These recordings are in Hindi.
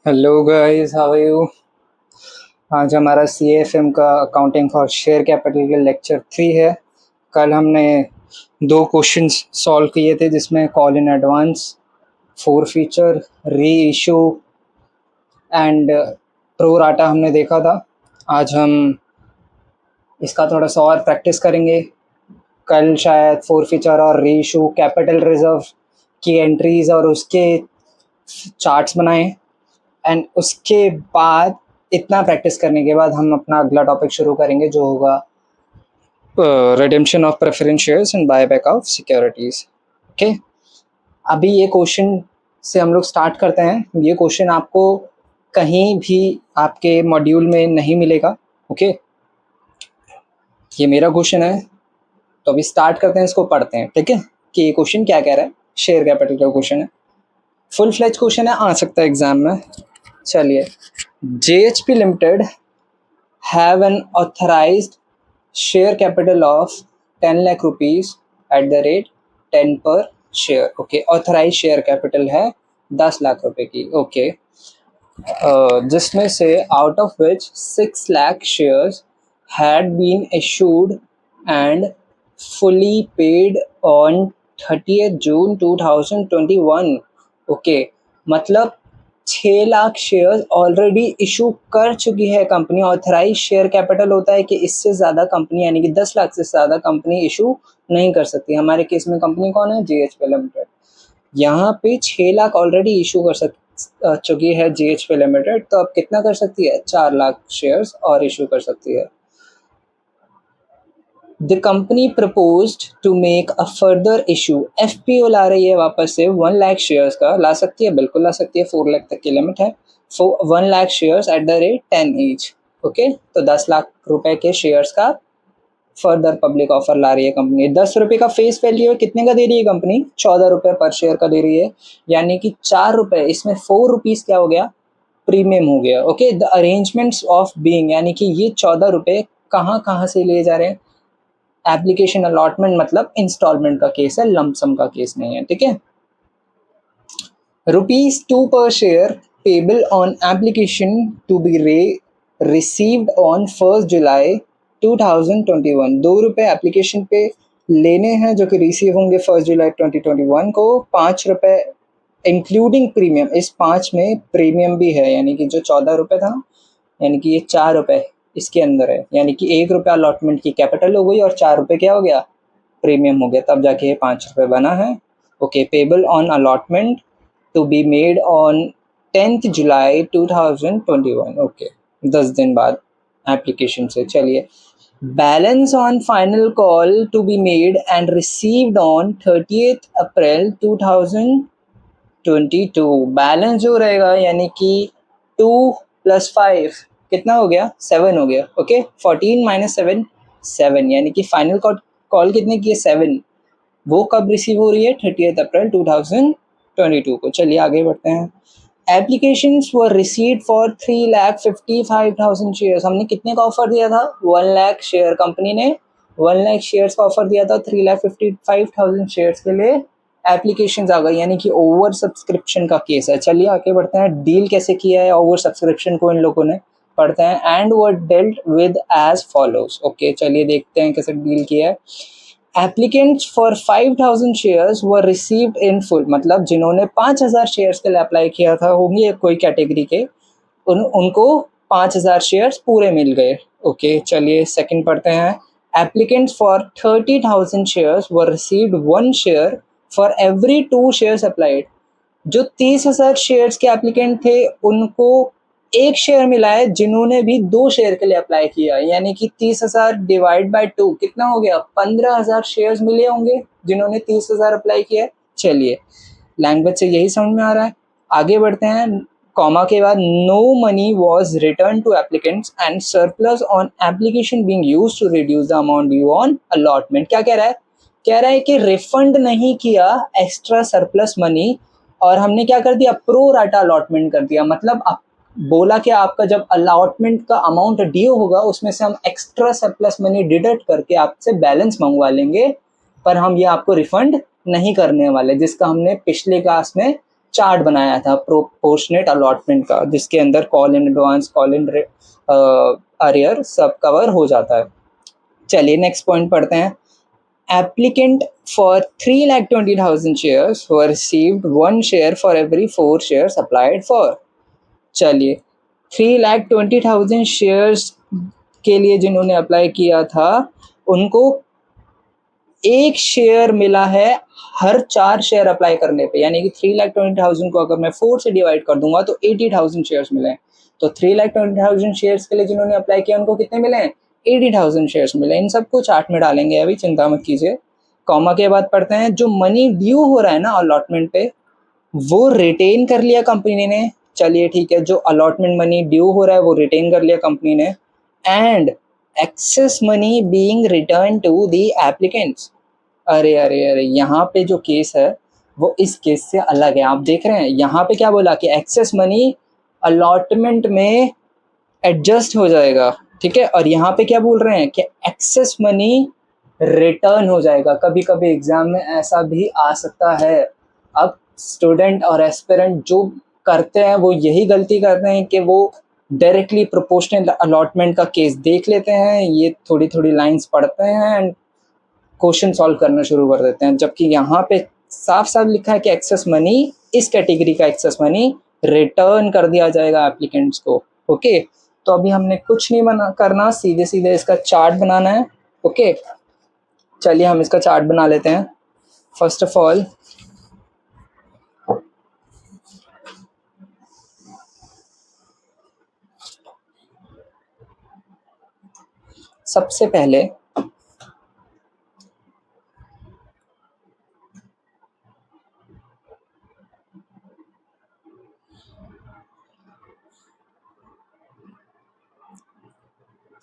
Hello guys, how are you. आज हमारा CFM का अकाउंटिंग फॉर शेयर कैपिटल के लेक्चर 3 है। कल हमने 2 क्वेश्चंस सॉल्व किए थे जिसमें call in advance, four feature, री इशू एंड प्रो राटा हमने देखा था। आज हम इसका थोड़ा सा और प्रैक्टिस करेंगे। कल शायद फोर फीचर और री इशू कैपिटल रिजर्व की एंट्रीज और उसके चार्ट्स बनाएं एंड उसके बाद इतना प्रैक्टिस करने के बाद हम अपना अगला टॉपिक शुरू करेंगे जो होगा redemption of preference shares and buyback of securities. Okay, अभी ये क्वेश्चन से हम लोग स्टार्ट करते हैं। ये क्वेश्चन आपको कहीं भी आपके मॉड्यूल में नहीं मिलेगा। ओके, ये मेरा क्वेश्चन है तो अभी स्टार्ट करते हैं, इसको पढ़ते हैं। ठीक है कि ये क्वेश्चन क्या कह रहा है। शेयर कैपिटल का क्वेश्चन है, फुल फ्लेज क्वेश्चन है, आ सकता है एग्जाम में। चलिए, JHP limited have an authorized share capital of 10 lakh rupees at the rate 10 per share. Okay, authorized share capital है 10 लाख रुपए की। ओके, जिसमें से out of which 6 lakh shares had been issued and fully paid on 30th June 2021. Okay, मतलब 6 लाख शेयर ऑलरेडी इशू कर चुकी है कंपनी। ऑथराइज शेयर कैपिटल होता है कि इससे ज़्यादा कंपनी यानी कि 10 लाख से ज़्यादा कंपनी इशू नहीं कर सकती। हमारे केस में कंपनी कौन है? JHP limited. यहाँ पे 6 लाख ऑलरेडी इशू कर चुकी है JHP लिमिटेड, तो अब कितना कर सकती है? 4 लाख शेयर्स और इशू कर सकती है। The company proposed to make a further issue. FPO ला रही है वापस से 1 लाख शेयर्स का। ला सकती है, बिल्कुल ला सकती है, 4 लाख तक की लिमिट है। 1 lakh shares at the rate 10 each. Okay, तो 10 लाख रुपए के शेयर्स का फर्दर पब्लिक ऑफर ला रही है कंपनी। 10 रुपये का फेस वैल्यू है, कितने का दे रही है कंपनी? 14 रुपये पर शेयर का दे रही है, यानी कि 4 रुपये, इसमें 4 रुपीज़ क्या हो गया? प्रीमियम हो गया। Okay, the arrangements of being, यानी कि ये 14 रुपये कहाँ से लिए जा रहे हैं? एप्लीकेशन अलॉटमेंट मतलब इंस्टॉलमेंट का केस है, लमसम का केस नहीं है। ठीक है, ₹2 per share payable on application to be received on 1st July 2021। 2 रुपये एप्लीकेशन पे लेने हैं जो कि रिसीव होंगे 1 जुलाई 2021 को। 5 रुपये इंक्लूडिंग प्रीमियम, इस 5 में प्रीमियम भी है, यानी कि जो 14 रुपये था, यानी कि ये 4 रुपये इसके अंदर है, यानी कि 1 रुपया अलॉटमेंट की कैपिटल हो गई और 4 रुपये क्या हो गया? प्रीमियम हो गया, तब जाके ये 5 रुपये बना है। Okay, payable on allotment to be made on 10th July 2021। Okay, 10 दिन बाद एप्लीकेशन से। चलिए, balance on final call to be made and received on 30th April 2022। Balance जो रहेगा यानी कि 2 + 5 कितना हो गया? 7 हो गया। ओके, 14 - 7 7, यानी कि फाइनल कॉल कितने की है? 7। वो कब रिसीव हो रही है? 30th अप्रैल 2022 को। चलिए आगे बढ़ते हैं। Applications were received for 3,55,000 shares. हमने कितने का ऑफर दिया था? 1 लाख शेयर। कंपनी ने 1 लाख शेयर्स का ऑफर दिया था, 3,55,000 शेयर्स के लिए एप्लीकेशंस आ गई, यानी कि ओवर सब्सक्रिप्शन का केस है। चलिए आगे बढ़ते हैं। डील कैसे किया है ओवर सब्सक्रिप्शन को इन लोगों ने, पढ़ते हैं। And were dealt with as follows. Okay, चलिए देखते हैं कैसे डील किया है। Applicants for 5,000 shares were received in full, मतलब जिन्होंने 5,000 शेयर्स के लिए अप्लाई किया था, होंगे कोई कैटेगरी के, उनको 5,000 शेयर्स पूरे मिल गए। ओके, चलिए सेकंड पढ़ते हैं। Applicants for 30,000 shares were received 1 share for every 2 shares applied. जो 30,000 शेयर्स के एप्लीकेंट थे उनको 1 शेयर मिला है जिन्होंने भी 2 शेयर के लिए अप्लाई किया, यानी कि 30,000 डिवाइड बाय 2 कितना हो गया? 15,000 शेयर्स मिले होंगे जिन्होंने 30,000 अप्लाई किया। चलिए, लैंग्वेज से यही समझ में आ रहा है। आगे बढ़ते हैं। कॉमा के बाद no money was return to applicants and surplus on application being used to reduce the amount due on allotment. क्या कह रहा है? कह रहा है कि रिफंड नहीं किया एक्स्ट्रा सरप्लस मनी, और हमने क्या कर दिया? प्रो राटा अलॉटमेंट कर दिया। मतलब बोला कि आपका जब अलॉटमेंट का अमाउंट ड्यू होगा उसमें से हम एक्स्ट्रा सरप्लस मनी डिडक्ट करके आपसे बैलेंस मंगवा लेंगे, पर हम ये आपको रिफंड नहीं करने वाले, जिसका हमने पिछले क्लास में चार्ट बनाया था प्रोपोर्शनेट अलॉटमेंट का, जिसके अंदर call in advance, call in arrear सब कवर हो जाता है। चलिए नेक्स्ट पॉइंट पढ़ते हैं। Applicant for 3,20,000 shares were received 1 share for every 4 shares applied for। चलिए 3,20,000 शेयर्स के लिए जिन्होंने अप्लाई किया था उनको एक शेयर मिला है हर 4 शेयर अप्लाई करने पे, यानी कि 3,20,000 को अगर मैं 4 से डिवाइड कर दूंगा तो 80,000 शेयर्स मिले हैं। तो 3,20,000 शेयर्स के लिए जिन्होंने अप्लाई किया उनको कितने मिले हैं? 80,000 शेयर्स मिले। इन सबको चार्ट में डालेंगे, अभी चिंता मत कीजिए। कॉमा के बाद पढ़ते हैं, जो मनी ड्यू हो रहा है ना अलॉटमेंट पे, वो रिटेन कर लिया कंपनी ने। चलिए ठीक है, जो अलॉटमेंट मनी ड्यू हो रहा है वो रिटेन कर लिया कंपनी ने। And excess money being return to the applicants. अरे अरे अरे, यहाँ पे जो केस है वो इस केस से अलग है। आप देख रहे हैं यहाँ पे क्या बोला कि एक्सेस मनी अलॉटमेंट में एडजस्ट हो जाएगा, ठीक है। और यहाँ पे क्या बोल रहे हैं कि एक्सेस मनी रिटर्न हो जाएगा। कभी कभी एग्जाम में ऐसा भी आ सकता है। अब स्टूडेंट और एस्पिरेंट जो करते हैं वो यही गलती करते हैं कि वो डायरेक्टली प्रोपोर्शनल अलॉटमेंट का केस देख लेते हैं, ये थोड़ी थोड़ी लाइंस पढ़ते हैं एंड क्वेश्चन सॉल्व करना शुरू कर देते हैं। जबकि यहाँ पे साफ साफ लिखा है कि एक्सेस मनी, इस कैटेगरी का एक्सेस मनी रिटर्न कर दिया जाएगा एप्लीकेंट्स को। ओके, तो अभी हमने कुछ नहीं करना, सीधे सीधे इसका चार्ट बनाना है। ओके, चलिए हम इसका चार्ट बना लेते हैं। फर्स्ट ऑफ ऑल सबसे पहले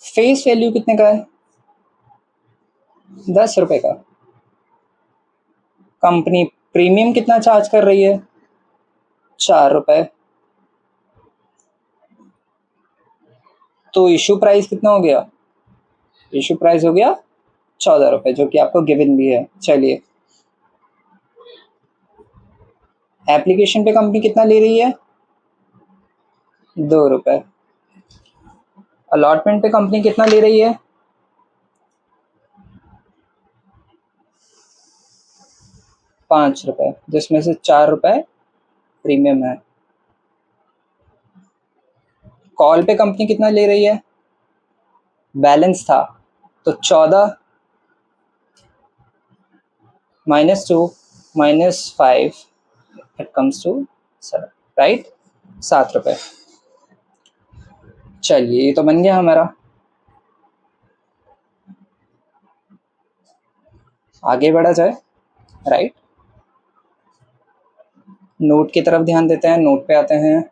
फेस वैल्यू कितने का है? 10 रुपए का। कंपनी प्रीमियम कितना चार्ज कर रही है? 4 रुपए। तो इशू प्राइस कितना हो गया? इशू प्राइस हो गया 14 रुपए, जो कि आपको गिवन भी है। चलिए, एप्लीकेशन पे कंपनी कितना ले रही है? 2 रुपए। अलॉटमेंट पे कंपनी कितना ले रही है? 5 रुपए, जिसमें से 4 रुपए प्रीमियम है। कॉल पे कंपनी कितना ले रही है? बैलेंस था तो 14 -2 -5 इट कम्स टू 7, राइट? 7 रुपए। चलिए, ये तो बन गया हमारा। आगे बढ़ा जाए, राइट? नोट की तरफ ध्यान देते हैं। नोट पे आते हैं।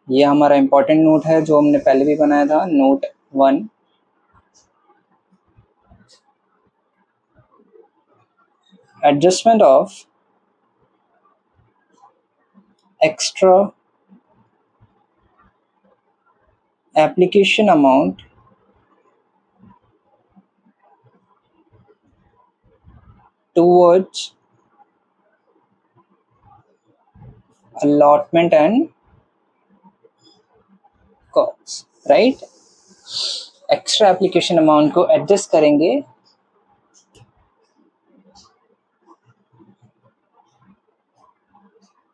ये हमारा इंपॉर्टेंट नोट है जो हमने पहले भी बनाया था, note 1। Adjustment of extra application amount towards allotment and calls, right? Extra application amount को एडजस्ट करेंगे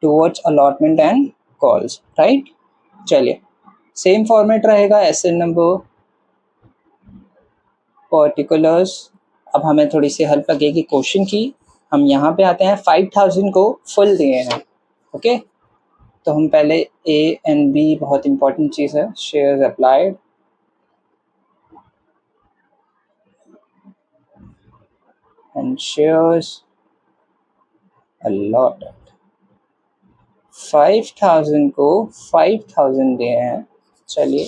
towards allotment and calls, right? चलिए, सेम फॉर्मेट रहेगा, एसएन नंबर, पर्टिकुलर्स। अब हमें थोड़ी सी हेल्प लगेगी क्वेश्चन की। हम यहाँ पे आते हैं, 5,000 को फुल दिए हैं। ओके, तो हम पहले ए एंड बी, बहुत इंपॉर्टेंट चीज़ है, shares applied and shares allotted। 5,000 को 5,000 दिए हैं। चलिए,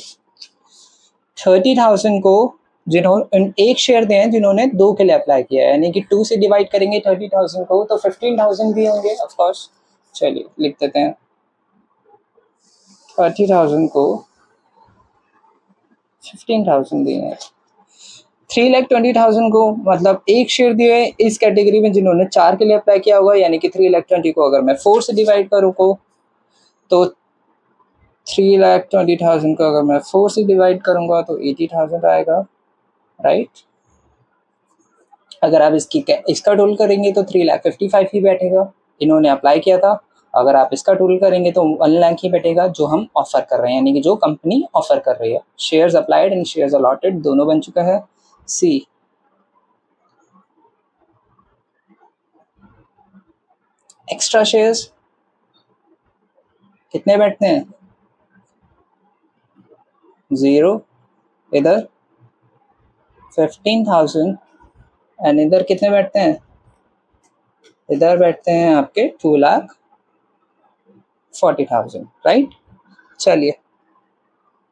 30,000 को जिन्होंने एक शेयर दिए हैं, जिन्होंने 2 के लिए अप्लाई किया है, यानी कि 2 से डिवाइड करेंगे 30,000 को तो 15,000 भी होंगे ऑफ कोर्स। चलिए लिख देते हैं, 30,000 को 15,000 दिए हैं। 3,20,000 को मतलब एक शेयर दिए इस कैटेगरी में जिन्होंने 4 के लिए अप्लाई किया होगा, यानी कि 3,20,000 को अगर मैं 4 से डिवाइड करूँ को तो 3,20,000 को अगर मैं 4 से डिवाइड करूँगा तो 80,000 आएगा, राइट। अगर आप इसका टोटल करेंगे तो 3,55,000 ही बैठेगा, इन्होंने अप्लाई किया था। अगर आप इसका टोटल करेंगे तो 1,00,000 ही बैठेगा जो हम ऑफर कर रहे हैं, यानी कि जो कंपनी ऑफर कर रही है। Shares applied and shares allotted दोनों बन चुका है। सी एक्स्ट्रा शेयर्स कितने बैठते हैं, 0, इधर 15,000 एंड इधर कितने बैठते हैं, इधर बैठते हैं आपके 2,40,000, राइट। चलिए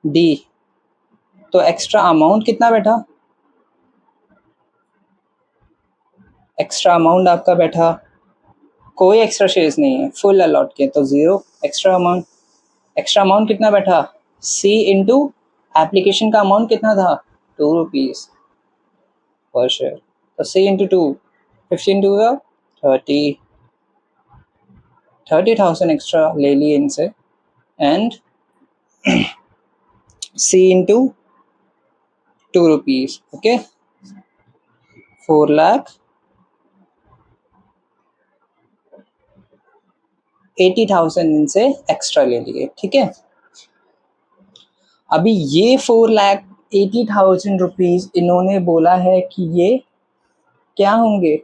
डी, तो एक्स्ट्रा अमाउंट कितना बैठा, एक्स्ट्रा अमाउंट आपका बैठा, कोई एक्स्ट्रा शेयर्स नहीं है, फुल अलॉट किया तो 0 एक्स्ट्रा अमाउंट। एक्स्ट्रा अमाउंट कितना बैठा, सी इंटू एप्लीकेशन का अमाउंट कितना था, 2 रुपीज़ पर शेयर, तो सी इंटू 2, 15 टू 30,000 एक्स्ट्रा ले लिए इनसे and see into 2 rupees, okay 4,80,000 इनसे एक्स्ट्रा ले लिए, ठीक है। अभी ये 4,80,000 रुपीज़ इन्होंने बोला है कि ये क्या होंगे,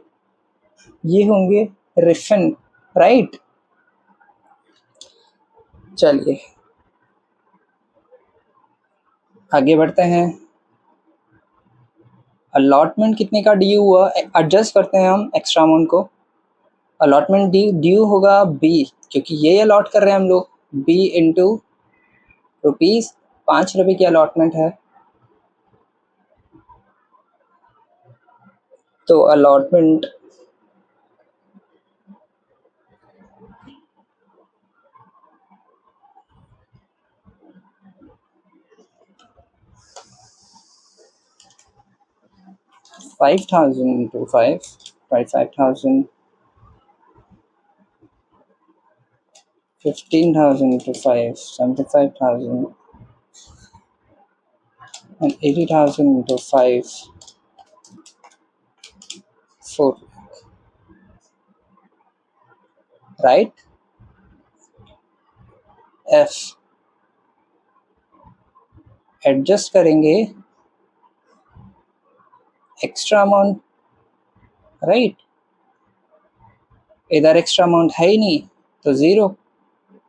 ये होंगे रिफंड, राइट। चलिए आगे बढ़ते हैं। अलॉटमेंट कितने का ड्यू हुआ, एडजस्ट करते हैं हम एक्स्ट्रा अमाउंट को। अलॉटमेंट ड्यू होगा बी, क्योंकि ये अलॉट कर रहे हैं हम लोग, बी इंटू रुपीज़, 5 रुपये की अलॉटमेंट है, तो allotment $5,000 into 5, 25,000, 15,000 into 5, 75,000, and 80,000 into 5, 4, right? F adjust करेंगे एक्स्ट्रा अमाउंट, राइट। इधर एक्स्ट्रा अमाउंट है ही नहीं तो 0,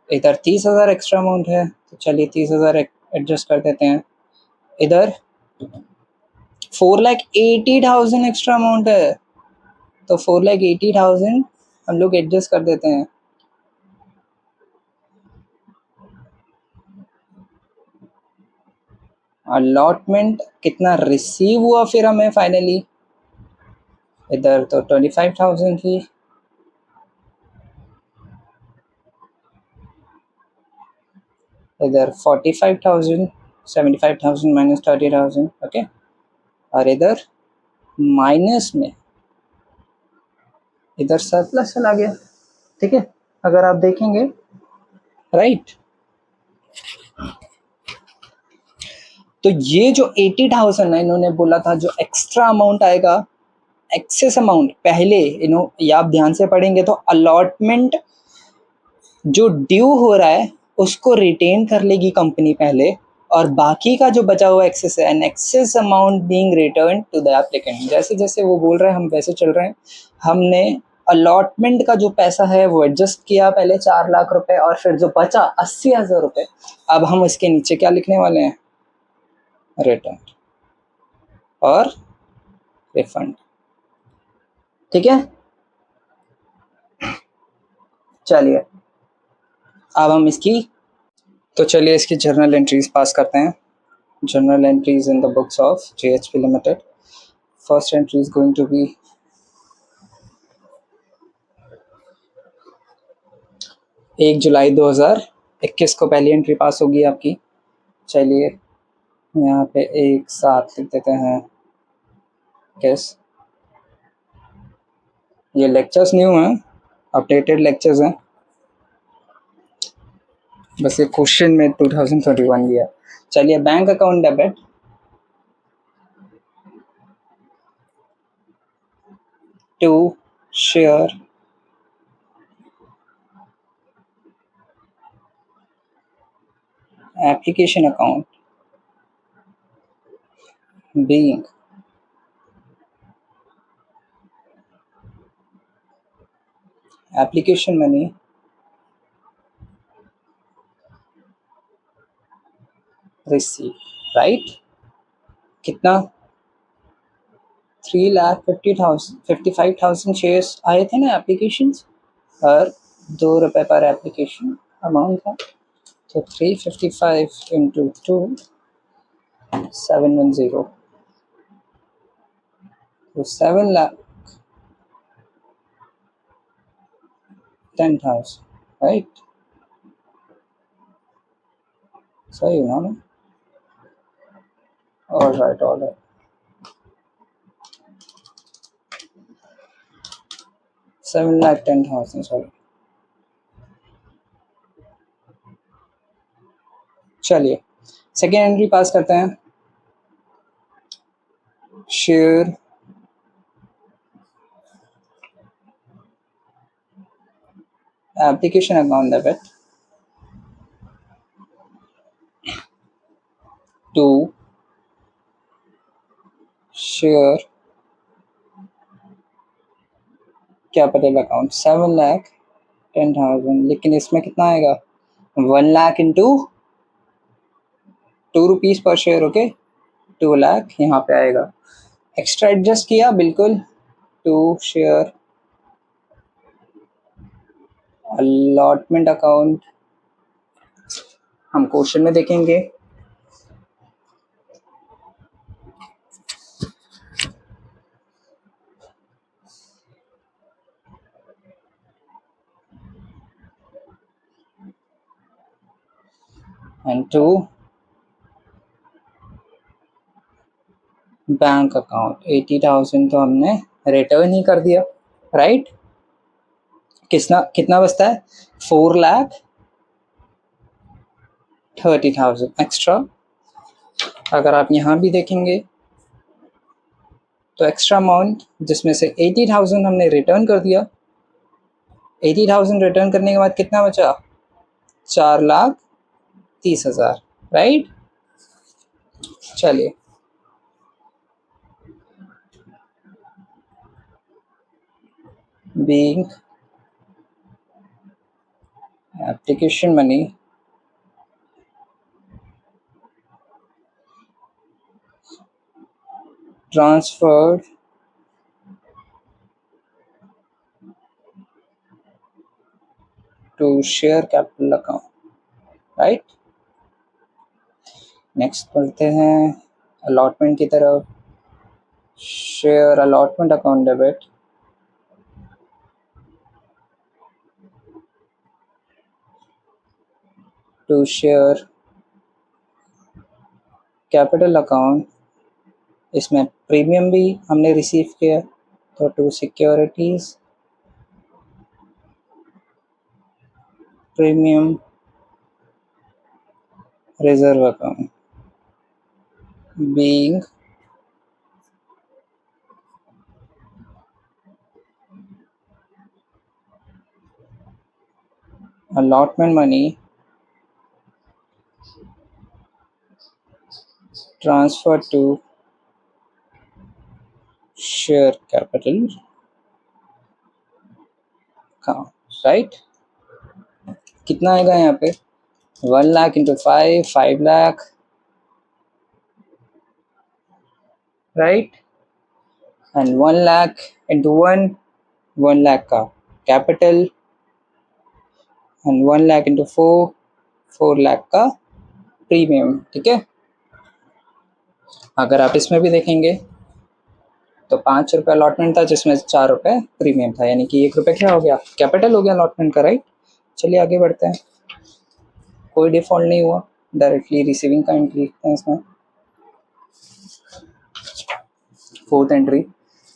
इधर 30,000 एक्स्ट्रा अमाउंट है तो चलिए 30,000 एडजस्ट कर देते हैं। इधर 4,80,000 एक्स्ट्रा अमाउंट है तो 4,80,000 हम लोग एडजस्ट कर देते हैं। अलॉटमेंट कितना रिसीव हुआ फिर हमें फाइनली, इधर तो 25,000 थी, इधर 45,000, 75,000 माइनस 30,000, ओके। और इधर माइनस में इधर सरप्लस चला गया, ठीक है, अगर आप देखेंगे, राइट। तो ये जो 80,000 है इन्होंने बोला था जो एक्स्ट्रा अमाउंट आएगा, एक्सेस अमाउंट, पहले ये आप ध्यान से पढ़ेंगे तो अलॉटमेंट जो ड्यू हो रहा है उसको रिटेन कर लेगी कंपनी पहले, और बाकी का जो बचा हुआ एक्सेस है, an excess amount being return to the applicant. जैसे जैसे वो बोल रहे हैं हम वैसे चल रहे हैं। हमने अलॉटमेंट का जो पैसा है वो एडजस्ट किया पहले 4 लाख रुपए, और फिर जो बचा 80,000 रुपये, अब हम इसके नीचे क्या लिखने वाले हैं, रिटर्न और रिफंड, ठीक है। चलिए अब हम इसकी जर्नल एंट्रीज पास करते हैं। Journal entries in the books of JHP Limited. First entry is going to be 1 जुलाई 2021 को पहली एंट्री पास होगी आपकी। चलिए यहाँ पे एक साथ लिख देते हैं यस, ये लेक्चर्स न्यू हैं, अपडेटेड लेक्चर्स हैं, बस ये क्वेश्चन में 2021 दिया। चलिए, bank account debit to share application account being application money received, right? कितना? 3,50,000 शेयर्स आए थे ना एप्लीकेशंस, और ₹2 पर एप्लीकेशन अमाउंट था, तो 355 इंटू 2 710, तो 7,10,000, राइट? सही हुआ ना? All right, 7,10,000, sorry. चलिए, सेकेंड एंट्री पास करते हैं। Share application account debit to share capital account 7,10,000, लेकिन इसमें कितना आएगा? 1 लाख इंटू ₹2 पर शेयर, ओके, 2 लाख यहाँ पे आएगा। एक्स्ट्रा एडजस्ट किया बिल्कुल, टू शेयर अलॉटमेंट अकाउंट, हम क्वेश्चन में देखेंगे। एंड टू बैंक अकाउंट 80,000 तो हमने रिटर्न ही कर दिया, राइट? कितना बचता है? 4,30,000 एक्स्ट्रा। अगर आप यहाँ भी देखेंगे तो एक्स्ट्रा अमाउंट, जिसमें से 80,000 हमने रिटर्न कर दिया, 80,000 रिटर्न करने के बाद कितना बचा? 4,30,000, राइट? चलिए, being application money transferred to share capital account, right? Next पढ़ते हैं अलॉटमेंट की तरफ। Share allotment account debit to share capital account, इसमें प्रीमियम भी हमने रिसीव किया, तो to securities premium reserve account being allotment money transferred to share capital account, right? कितना आएगा यहाँ पे? 1 lakh into 5 lakh, right? And 1 lakh into 1 lakh का capital, and 1 lakh into 4 lakh का प्रीमियम, ठीक है? अगर आप इसमें भी देखेंगे तो ₹5 अलॉटमेंट था, जिसमें ₹4 प्रीमियम था, यानी कि ₹1 क्या हो गया? कैपिटल हो गया अलॉटमेंट का, राइट? चलिए आगे बढ़ते हैं। कोई डिफॉल्ट नहीं हुआ, डायरेक्टली रिसीविंग का एंट्री लिखते हैं इसमें। Fourth entry.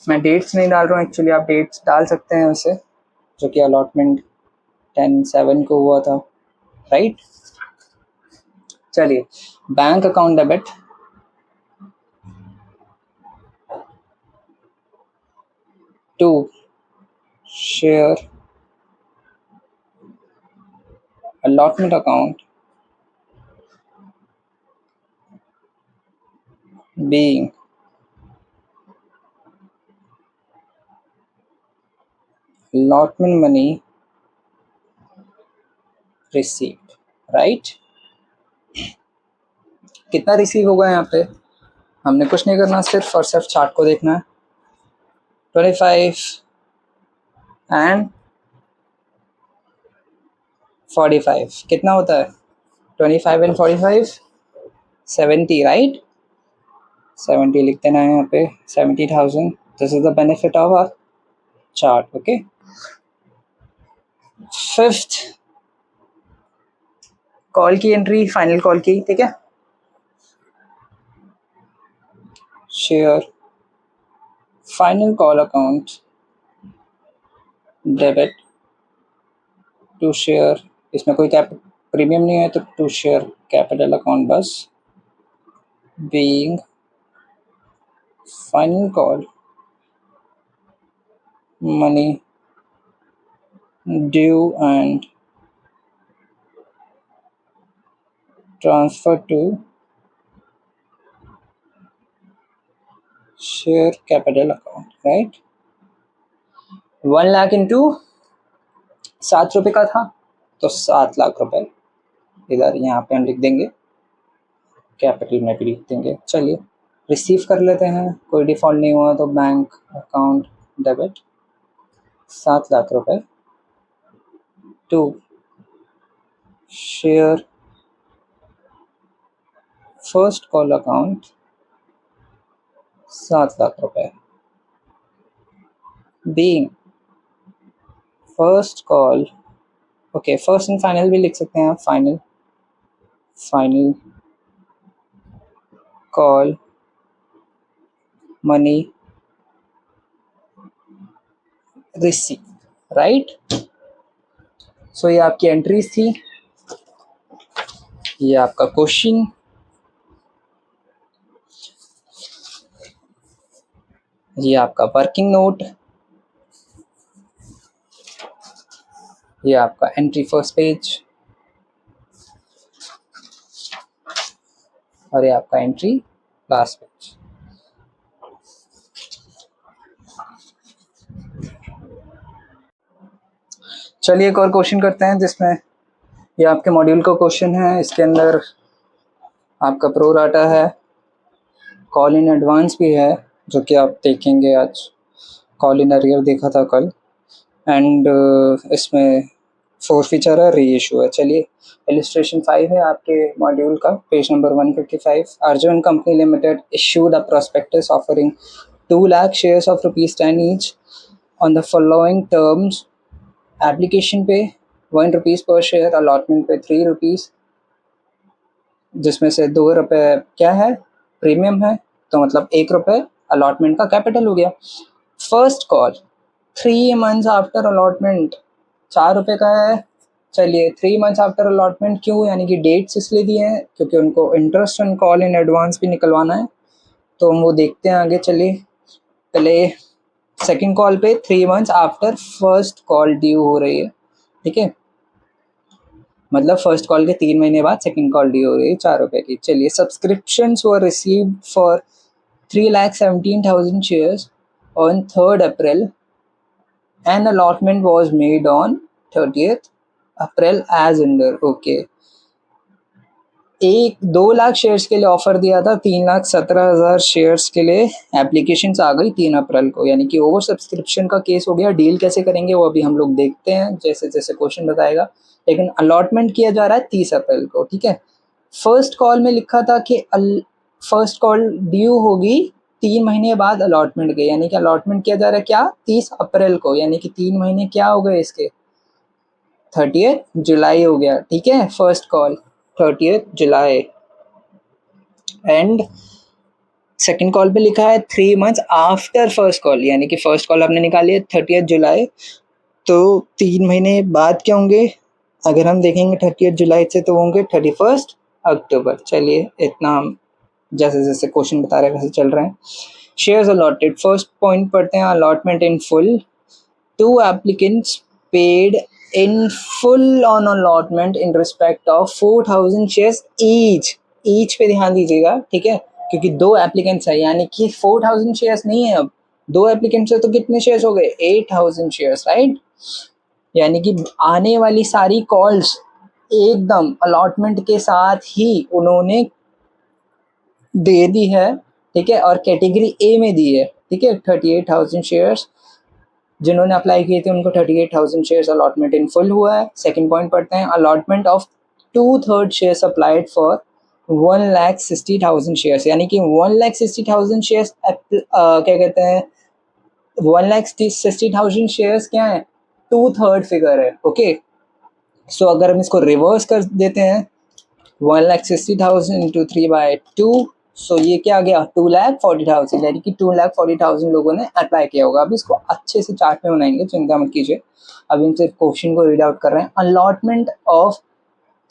मैं डेट्स नहीं डाल रहा हूँ एक्चुअली, आप डेट्स डाल सकते हैं उसे, जो कि अलॉटमेंट 10/7 को हुआ था, राइट। चलिए, bank account debit to share allotment account being allotment money received, right. कितना रिसीव होगा यहाँ पे, हमने कुछ नहीं करना, सिर्फ और सिर्फ चार्ट को देखना है। 25 एंड 45 कितना होता है, 25 एंड 45 70, राइट। 70 लिख देना है यहाँ पे, 70,000। This is the benefit of a chart, okay. Fifth call की एंट्री, फाइनल कॉल की, ठीक है। Share final call account debit to share, इसमें कोई प्रीमियम नहीं है तो टू शेयर कैपिटल अकाउंट बस, being final call money due and transfer to share capital account, right. 1 lakh into 7 रुपये का था तो 7 लाख रुपए इधर यहाँ पे हम लिख देंगे, कैपिटल में भी लिख देंगे। चलिए रिसीव कर लेते हैं, कोई डिफॉल्ट नहीं हुआ तो बैंक अकाउंट डेबिट 7 लाख रुपए to share first call account 7 lakh रुपए, being first call, okay first and final भी लिख सकते हैं आप, final call money receive, right. So ये आपकी एंट्रीज थी, ये आपका क्वेश्चन, ये आपका वर्किंग नोट, ये आपका एंट्री फर्स्ट पेज, और ये आपका एंट्री लास्ट पेज। चलिए एक और क्वेश्चन करते हैं, जिसमें ये आपके मॉड्यूल का क्वेश्चन है। इसके अंदर आपका प्रो राटा है, कॉल इन एडवांस भी है जो कि आप देखेंगे आज, कॉल इन अरियर देखा था कल, एंड इसमें फीचर है, री इशू है। चलिए इलिस्ट्रेशन 5 है आपके मॉड्यूल का, page number 155। Arjun company limited issued a prospectus offering 2 lakh shares of ₹10 each on the following terms, application पे 1 रुपीज़ पर शेयर, अलॉटमेंट पे 3 रुपीज़, जिसमें से 2 रुपये क्या है, प्रीमियम है, तो मतलब 1 रुपये अलॉटमेंट का कैपिटल हो गया। First call 3 months after allotment 4 रुपये का है। चलिए 3 मंथ्स आफ्टर अलॉटमेंट क्यों, यानी कि डेट्स इसलिए दिए हैं क्योंकि उनको interest on call in advance भी निकलवाना है, तो हम वो देखते हैं आगे। चलिए पहले सेकंड कॉल पे 3 months after first call due हो रही है, ठीक है, मतलब फर्स्ट कॉल के 3 महीने बाद सेकंड कॉल ड्यू हो रही है 4 रुपये की। चलिए subscriptions were received for 3,17,000 shares on 3rd April and allotment was made on 30th April as under, okay. 2 lakh shares के लिए ऑफर दिया था, 3,17,000 शेयर्स के लिए एप्लीकेशंस आ गई 3 अप्रैल को, यानी कि ओवर सब्सक्रिप्शन का केस हो गया। डील कैसे करेंगे वो अभी हम लोग देखते हैं, जैसे जैसे क्वेश्चन बताएगा, लेकिन अलॉटमेंट किया जा रहा है 30 अप्रैल को, ठीक है। फर्स्ट कॉल में लिखा था कि फर्स्ट कॉल ड्यू होगी 3 महीने बाद अलॉटमेंट के, यानी कि अलॉटमेंट किया जा रहा है क्या, 30 अप्रैल को, यानी कि 3 महीने क्या हो गए इसके, 30th जुलाई हो गया, ठीक है। First call 30th July and second call पे लिखा है 3 मंथ्स आफ्टर फर्स्ट कॉल, यानी कि फर्स्ट कॉल आपने निकाली है 30 जुलाई, तो 3 महीने बाद क्या होंगे? अगर हम देखेंगे 30 जुलाई से तो होंगे 31 अक्टूबर। चलिए इतना हम जैसे जैसे क्वेश्चन बता रहे हैं वैसे चल रहे हैं। शेयर्स अलॉटेड, फर्स्ट पॉइंट पढ़ते हैं, allotment in full. Two applicants paid in full on allotment in respect of 4,000 shares each. Each पे ध्यान दीजिएगा, ठीक है, क्योंकि 2 एप्लीकेंट्स है, यानी कि 4,000 शेयर्स नहीं है। अब 2 एप्लीकेंट्स है तो कितने शेयर्स हो गए? 8,000 शेयर्स, राइट। यानी कि आने वाली सारी कॉल्स एकदम अलॉटमेंट के साथ ही उन्होंने दे दी है, ठीक है, और कैटेगरी ए में दी है, ठीक है। 38,000 शेयर्स जिन्होंने अप्लाई किए थे उनको 38,000 शेयर्स अलॉटमेंट इन फुल हुआ है। सेकंड पॉइंट पढ़ते हैं, allotment of 2/3 shares applied for 1,60,000 shares, यानी कि 1,60,000 शेयर्स क्या कहते हैं, 1,60,000 शेयर्स क्या है? 2/3 फिगर है, ओके। सो अगर हम इसको रिवर्स कर देते हैं 1,60,000 इंटू 3/2, सो ये क्या आ गया? 2,40,000, यानी कि 2,40,000 लोगों ने अप्लाई किया होगा। अब इसको अच्छे से चार्ट में बनाएंगे, चिंता मत कीजिए। अभी हम सिर्फ क्वेश्चन को रीड आउट कर रहे हैं। Allotment of,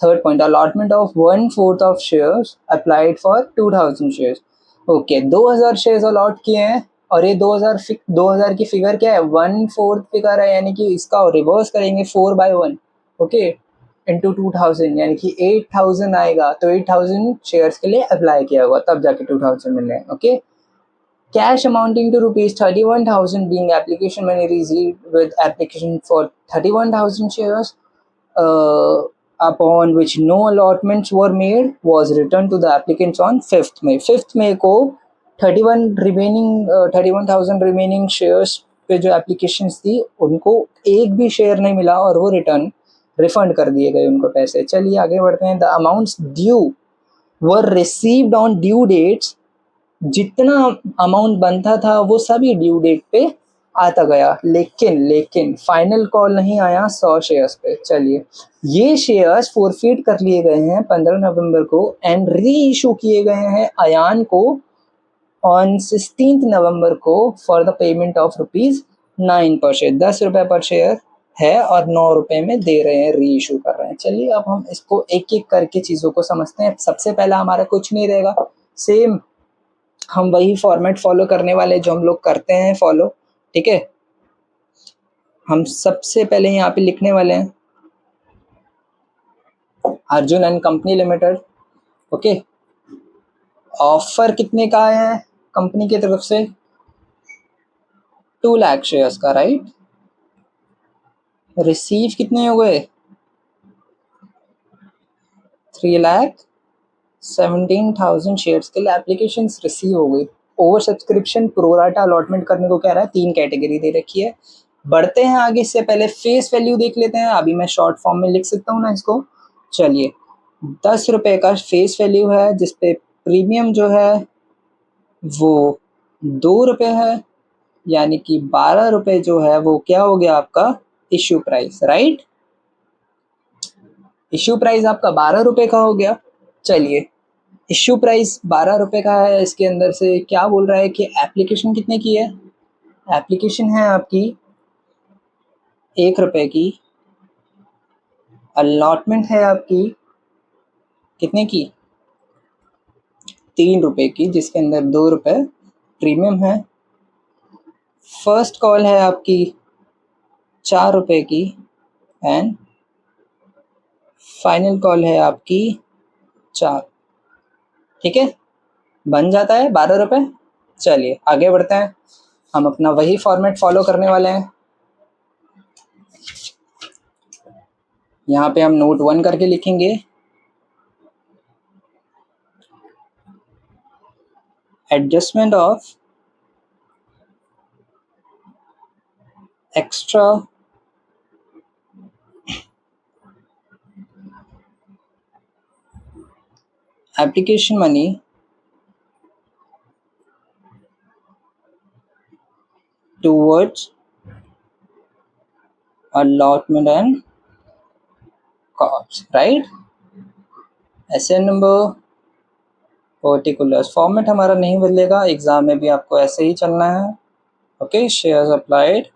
third point, allotment of 1/4 of shares applied for 2,000 shares. Okay, 2,000 shares allot किए हैं और ये 2,000 की फिगर क्या है? 1/4 फिगर है, यानी कि इसका रिवर्स करेंगे 4/1, ओके, इंटू 2,000, यानी कि 8,000 आएगा। तो 8,000 शेयर्स के लिए अप्लाई किया होगा, तब जाके 2,000 मिल रहे हैं, okay. Cash amounting to ₹31,000 being application money received with application for 31,000 shares, upon which no allotments were made, was returned to the applicants on 5th May. 5th May को 31,000 रिमेनिंग शेयर्स पे जो एप्लीकेशंस थी उनको एक भी शेयर नहीं मिला और वो रिफंड कर दिए गए उनको पैसे। चलिए आगे बढ़ते हैं। The amounts due were received on due dates, जितना अमाउंट बनता था वो सभी ड्यू डेट पे आता गया, लेकिन फाइनल कॉल नहीं आया 100 शेयर्स पे। चलिए, ये शेयर्स फोरफिट कर लिए गए हैं 15 नवंबर को एंड री इशू किए गए हैं अयान को ऑन 16 नवंबर को फॉर द पेमेंट ऑफ ₹9 पर शेयर। 10 रुपये पर शेयर है और 9 रुपये में दे रहे हैं, री इशू कर रहे हैं। चलिए अब हम इसको एक एक करके चीज़ों को समझते हैं। सबसे पहला हमारा कुछ नहीं रहेगा, सेम हम वही फॉर्मेट फॉलो करने वाले जो हम लोग करते हैं फॉलो, ठीक है। हम सबसे पहले यहाँ पे लिखने वाले हैं Arjun and company limited, okay. Offer कितने का आया है कंपनी की तरफ से? 2 लाख शेयर्स का, राइट। रिसीव कितने हो गए? 3,17,000 शेयर्स के लिए एप्लीकेशन रिसीव हो गई। ओवर सब्सक्रिप्शन प्रोराटा अलॉटमेंट करने को कह रहा है, 3 कैटेगरी दे रखी है। बढ़ते हैं आगे, इससे पहले फेस वैल्यू देख लेते हैं। अभी मैं शॉर्ट फॉर्म में लिख सकता हूँ ना इसको। चलिए, 10 रुपये का फेस वैल्यू है, जिसपे प्रीमियम जो है वो 2 रुपये है, यानी कि 12 रुपये जो है वो क्या हो गया आपका? Issue price, right. Issue price आपका 12 रुपये का हो गया। चलिए, इश्यू प्राइस 12 रुपये का है, इसके अंदर से क्या बोल रहा है कि एप्लीकेशन कितने की है? एप्लीकेशन है आपकी 1 रुपये की। अलॉटमेंट है आपकी कितने की? 3 रुपये की, जिसके अंदर 2 रुपये प्रीमियम है। फर्स्ट कॉल है आपकी 4 रुपये की एंड फाइनल कॉल है आपकी 4, ठीक है। बन जाता है 12 रुपये। चलिए आगे बढ़ते हैं, हम अपना वही फॉर्मेट फॉलो करने वाले हैं। यहाँ पे हम नोट 1 करके लिखेंगे, adjustment of extra application money towards allotment and costs, right? SN number particulars format हमारा नहीं बदलेगा, एग्जाम में भी आपको ऐसे ही चलना है। Okay, shares applied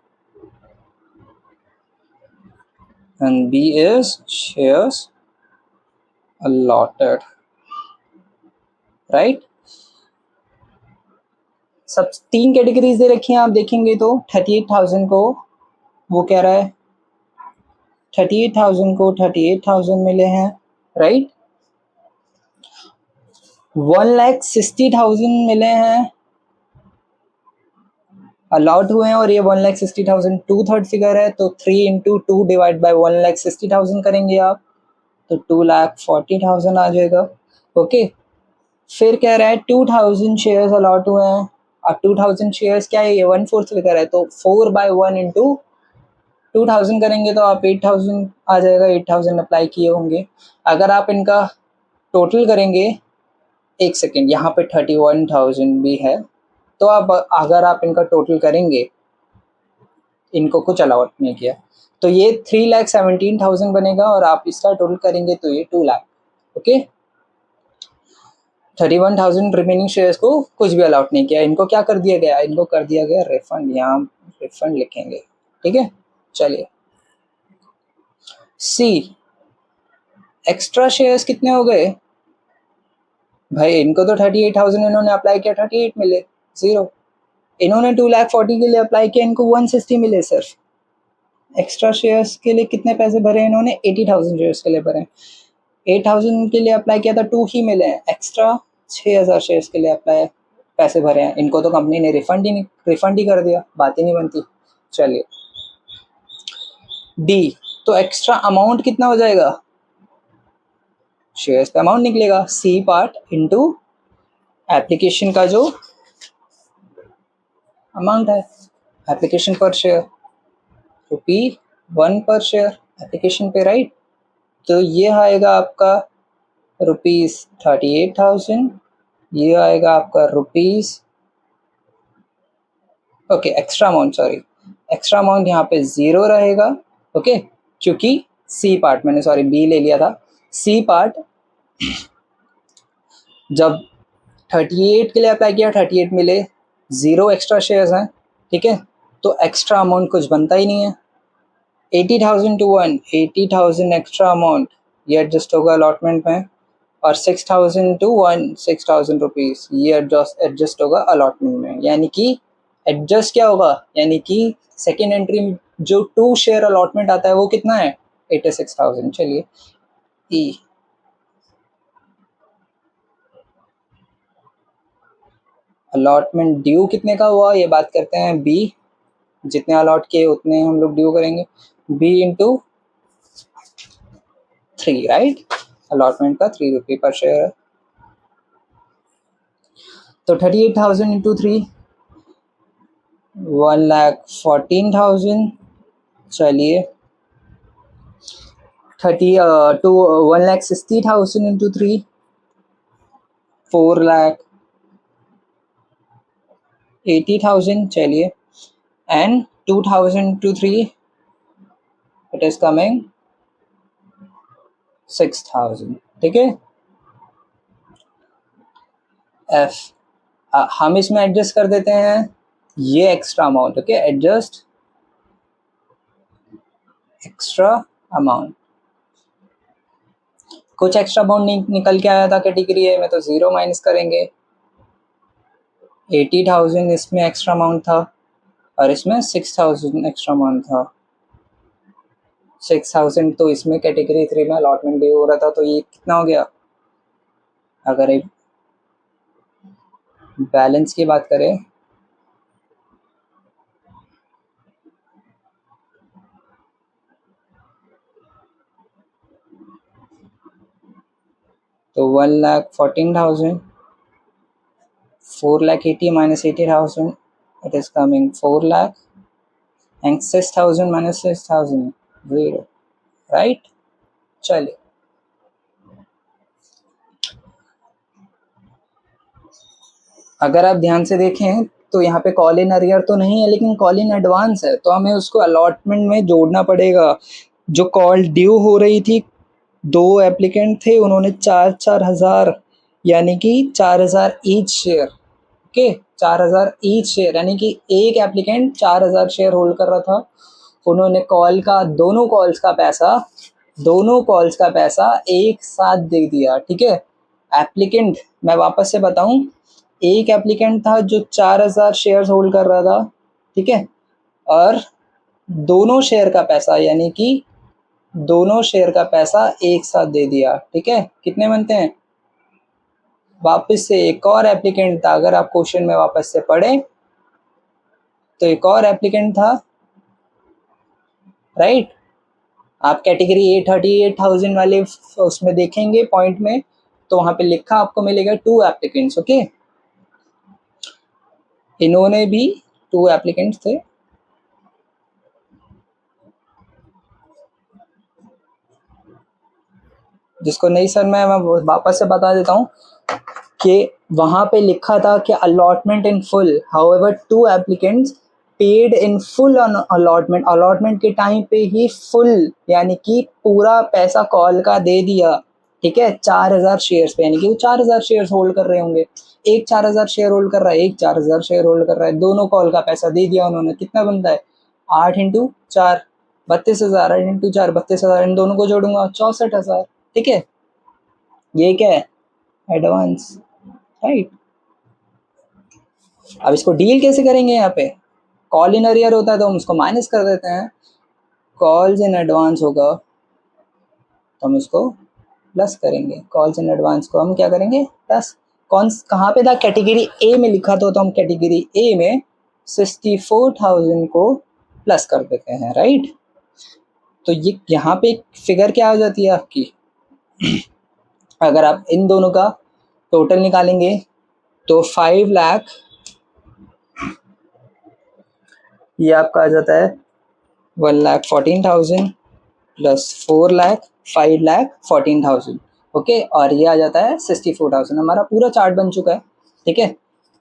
and B is shares allotted, right. सब 3 कैटेगरीज दे रखी हैं, आप देखेंगे तो 38,000 को वो कह रहा है 38,000 को 38,000 मिले हैं, राइट। 1,60,000 मिले हैं, अलॉट हुए हैं, और ये 1,60,000 2/3 फिगर है, तो 3 इंटू 2 डिवाइड बाई 1,60,000 करेंगे आप, तो 2,40,000 आ जाएगा। ओके, फिर कह रहा है 2,000 शेयर्स अलॉट हुए हैं। अब 2,000 शेयर्स क्या है, ये 1/4 फिगर है, तो 4/1 इंटू 2,000 करेंगे तो आप 8,000 आ जाएगा। 8,000 अप्लाई किए होंगे। अगर आप इनका टोटल करेंगे, एक सेकेंड, यहाँ पे 31,000 भी है, तो आप अगर आप इनका टोटल करेंगे, इनको कुछ अलाउट नहीं किया, तो ये 3,17,000 बनेगा, और आप इसका टोटल करेंगे तो ये 2 लाख। ओके, 31,000 रिमेनिंग शेयर्स को कुछ भी अलाउट नहीं किया। इनको क्या कर दिया गया, इनको कर दिया गया रिफंड, यहाँ रिफंड लिखेंगे, ठीक है। चलिए, सी एक्स्ट्रा शेयर्स कितने हो गए भाई, इनको तो 38,000 इन्होंने अप्लाई किया, 38 मिले, 0। इन्होंने 2,40,000 के लिए अप्लाई किया, इनको 160 मिले सिर्फ। एक्स्ट्रा शेयर्स के लिए कितने पैसे भरे इन्होंने, 80,000 शेयर्स के लिए भरे। 8,000 के लिए अप्लाई किया था, 2 ही मिले हैं। एक्स्ट्रा 6,000 शेयर्स के लिए अप्लाई पैसे भरे हैं, इनको तो कंपनी ने रिफंड ही कर दिया, बात ही नहीं बनती। चलिए, डी, तो एक्स्ट्रा अमाउंट कितना हो जाएगा, शेयर्स पे अमाउंट निकलेगा, सी पार्ट इनटू एप्लीकेशन का जो अमाउंट है, एप्लीकेशन पर शेयर, ₹1 पर शेयर एप्लीकेशन पे, राइट। तो ये आएगा आपका ₹38,000, ये आएगा आपका okay, extra amount, sorry, extra amount यहाँ पे 0 रहेगा। ओके, क्योंकि सी पार्ट, मैंने सॉरी बी ले लिया था। सी पार्ट जब 38 के लिए अप्लाई किया, 38 मिले, 0 एक्स्ट्रा शेयर्स हैं, ठीक है, तो एक्स्ट्रा अमाउंट कुछ बनता ही नहीं है। 80,000 टू 1, 80,000 एक्स्ट्रा अमाउंट, ये एडजस्ट होगा अलॉटमेंट में, और 6,000 टू 1, 6,000 रुपीज़, ये एडजस्ट होगा अलॉटमेंट में। यानी कि एडजस्ट क्या होगा, यानी कि सेकेंड एंट्री में जो 2 शेयर अलॉटमेंट आता है वो कितना है, 86,000। चलिए, ई अलॉटमेंट ड्यू कितने का हुआ, ये बात करते हैं। बी, जितने अलॉट किए उतने हम लोग ड्यू करेंगे, बी इंटू 3, राइट। अलॉटमेंट का 3 रुपये पर शेयर है, तो 38,000 इंटू 3, 1,14,000। चलिए, 1,60,000 इंटू 3, 4,80,000। चलिए, and 2,000 into 3, it is coming 6,000, ठीक है। एफ, हम इसमें एडजस्ट कर देते हैं ये extra amount. Okay, adjust extra amount, कुछ एक्स्ट्रा अमाउंट निकल के आया था कैटेगरी ए में, तो 0 माइनस करेंगे। 80,000 इसमें एक्स्ट्रा अमाउंट था, और इसमें 6,000 एक्स्ट्रा अमाउंट था। 6,000 तो इसमें कैटेगरी 3 में अलॉटमेंट ड्यू हो रहा था, तो ये कितना हो गया, अगर एक बैलेंस की बात करें, तो 1,14,000, 4,80,000 minus 80,000, it is coming 4 lakh, and 6,000 minus 6,000, 0, right। चलिए, अगर आप ध्यान से देखें तो यहाँ पे कॉल इन अरियर तो नहीं है, लेकिन कॉल इन एडवांस है, तो हमें उसको अलॉटमेंट में जोड़ना पड़ेगा। जो कॉल ड्यू हो रही थी, 2 एप्लीकेंट थे, उन्होंने 4,000 यानी कि 4000 each share. Okay, 4000 each share, यानी कि एक एप्लीकेंट 4000 शेयर होल्ड कर रहा था। उन्होंने कॉल का दोनों कॉल्स का पैसा एक साथ दे दिया। ठीक है, एप्लीकेंट, मैं वापस से बताऊं, एक एप्लीकेंट था जो 4000 शेयर्स होल्ड कर रहा था। ठीक है, और दोनों शेयर का पैसा, यानी कि दोनों शेयर का पैसा एक साथ दे दिया। ठीक है, कितने बनते हैं? वापस से एक और एप्लीकेंट था, अगर आप क्वेश्चन में वापस से पढ़ें तो एक और एप्लीकेंट था, राइट। आप कैटेगरी A38,000 वाले उसमें देखेंगे पॉइंट में, तो वहां पे लिखा आपको मिलेगा 2 एप्लीकेंट्स। ओके, इन्होंने भी 2 एप्लीकेंट्स थे। जिसको नहीं सर मैं वापस से बता देता हूँ कि वहां पे लिखा था कि allotment in full, however 2 applicants paid in full on allotment के टाइम पे ही फुल, यानी कि पूरा पैसा कॉल का दे दिया। ठीक है, 4000 शेयर्स पे, यानी कि वो 4000 शेयर्स होल्ड कर रहे होंगे। एक 4000 शेयर होल्ड कर रहा है, एक 4000 शेयर होल्ड कर रहा है, दोनों कॉल का पैसा दे दिया उन्होंने। कितना बनता है? 8 इंटू 4 32,000, 8 इंटू 4 32,000, इन दोनों को जोड़ूंगा 64,000। ठीक है, ये क्या है? Advance, right. अब इसको डील कैसे करेंगे? यहाँ पे कॉल इन अरियर होता है तो हम उसको माइनस कर देते हैं, कॉल्स इन एडवांस होगा तो हम इसको प्लस करेंगे। कॉल्स इन एडवांस को हम क्या करेंगे? प्लस। कहाँ पे था? कैटेगरी ए में लिखा था, तो हम कैटेगरी ए में 64,000 को प्लस कर देते हैं, राइट। तो ये यहाँ पे फिगर क्या हो जाती है आपकी? अगर आप इन दोनों का टोटल निकालेंगे तो 5 लाख, ये आपका आ जाता है 1,14,000 प्लस 4 लाख 5,14,000। ओके, और ये आ जाता है 64,000। हमारा पूरा चार्ट बन चुका है। ठीक है,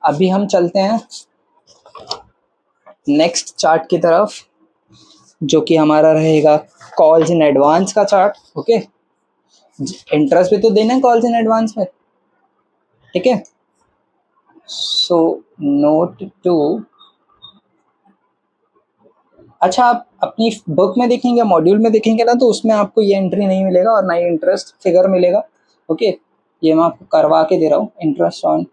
अभी हम चलते हैं नेक्स्ट चार्ट की तरफ, जो कि हमारा रहेगा कॉल्स इन एडवांस का चार्ट। ओके, इंटरेस्ट भी तो देना है कॉल्स इन एडवांस में। ठीक है, सो नोट टू, अच्छा आप अपनी बुक में देखेंगे, मॉड्यूल में देखेंगे ना, तो उसमें आपको ये एंट्री नहीं मिलेगा और ना ही इंटरेस्ट फिगर मिलेगा। ओके, ये मैं आपको करवा के दे रहा हूँ, interest on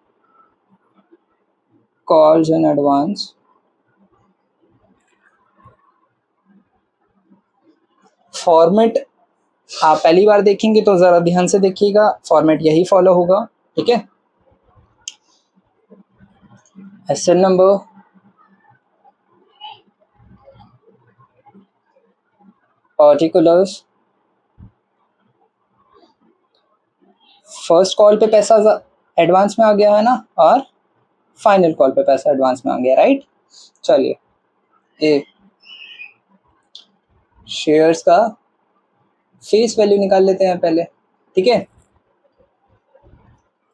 calls in advance. Format आप पहली बार देखेंगे तो ज़रा ध्यान से देखिएगा, फॉर्मेट यही फॉलो होगा। ठीक है, SN number, particulars, first call पे पैसा एडवांस में आ गया है ना, और फाइनल कॉल पे पैसा एडवांस में आ गया, राइट। चलिए, ए शेयर्स का फेस वैल्यू निकाल लेते हैं पहले। ठीक है,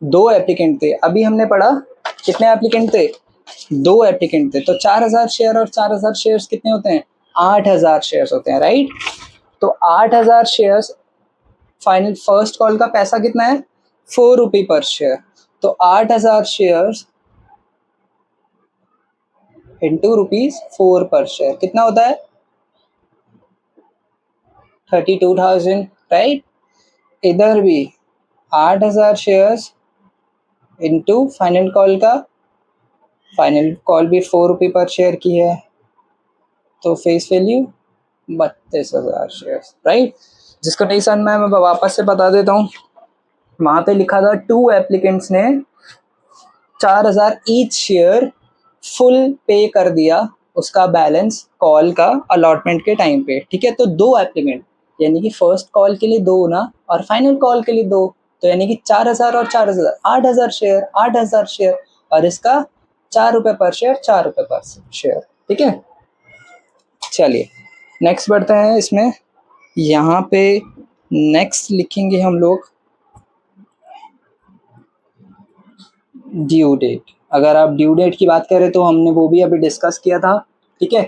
2 एप्लीकेंट थे, अभी हमने पढ़ा कितने एप्लीकेंट थे? 2 एप्लीकेंट थे, तो 4000 शेयर और 4000 शेयर्स कितने होते हैं? 8000 शेयर्स होते हैं, राइट। तो 8000 शेयर्स, फाइनल फर्स्ट कॉल का पैसा कितना है? 4 रुपये पर शेयर। तो 8000 शेयर्स इंटू ₹4 पर शेयर कितना होता है? 32,000, राइट। इधर भी 8000 शेयर्स इंटू फाइनल कॉल का, फाइनल कॉल भी 4 रुपये पर शेयर की है, तो फेस वैल्यू 32,000 शेयर्स, राइट। जिसको नहीं समझ में मैं वापस से बता देता हूँ, वहां पे लिखा था 2 एप्लीकेंट्स ने 4000 ईच शेयर फुल पे कर दिया, उसका बैलेंस कॉल का अलॉटमेंट के टाइम पे। ठीक है, तो 2 एप्लीकेंट, यानी कि फर्स्ट कॉल के लिए 2 ना, और फाइनल कॉल के लिए 2, तो यानी कि 4000 और 4000 8000 शेयर, 8000 शेयर, और इसका 4 रुपये पर शेयर, 4 रुपये पर शेयर। ठीक है, चलिए नेक्स्ट बढ़ते हैं। इसमें यहाँ पे नेक्स्ट लिखेंगे हम लोग ड्यू डेट। अगर आप ड्यू डेट की बात करें तो हमने वो भी अभी डिस्कस किया था। ठीक है,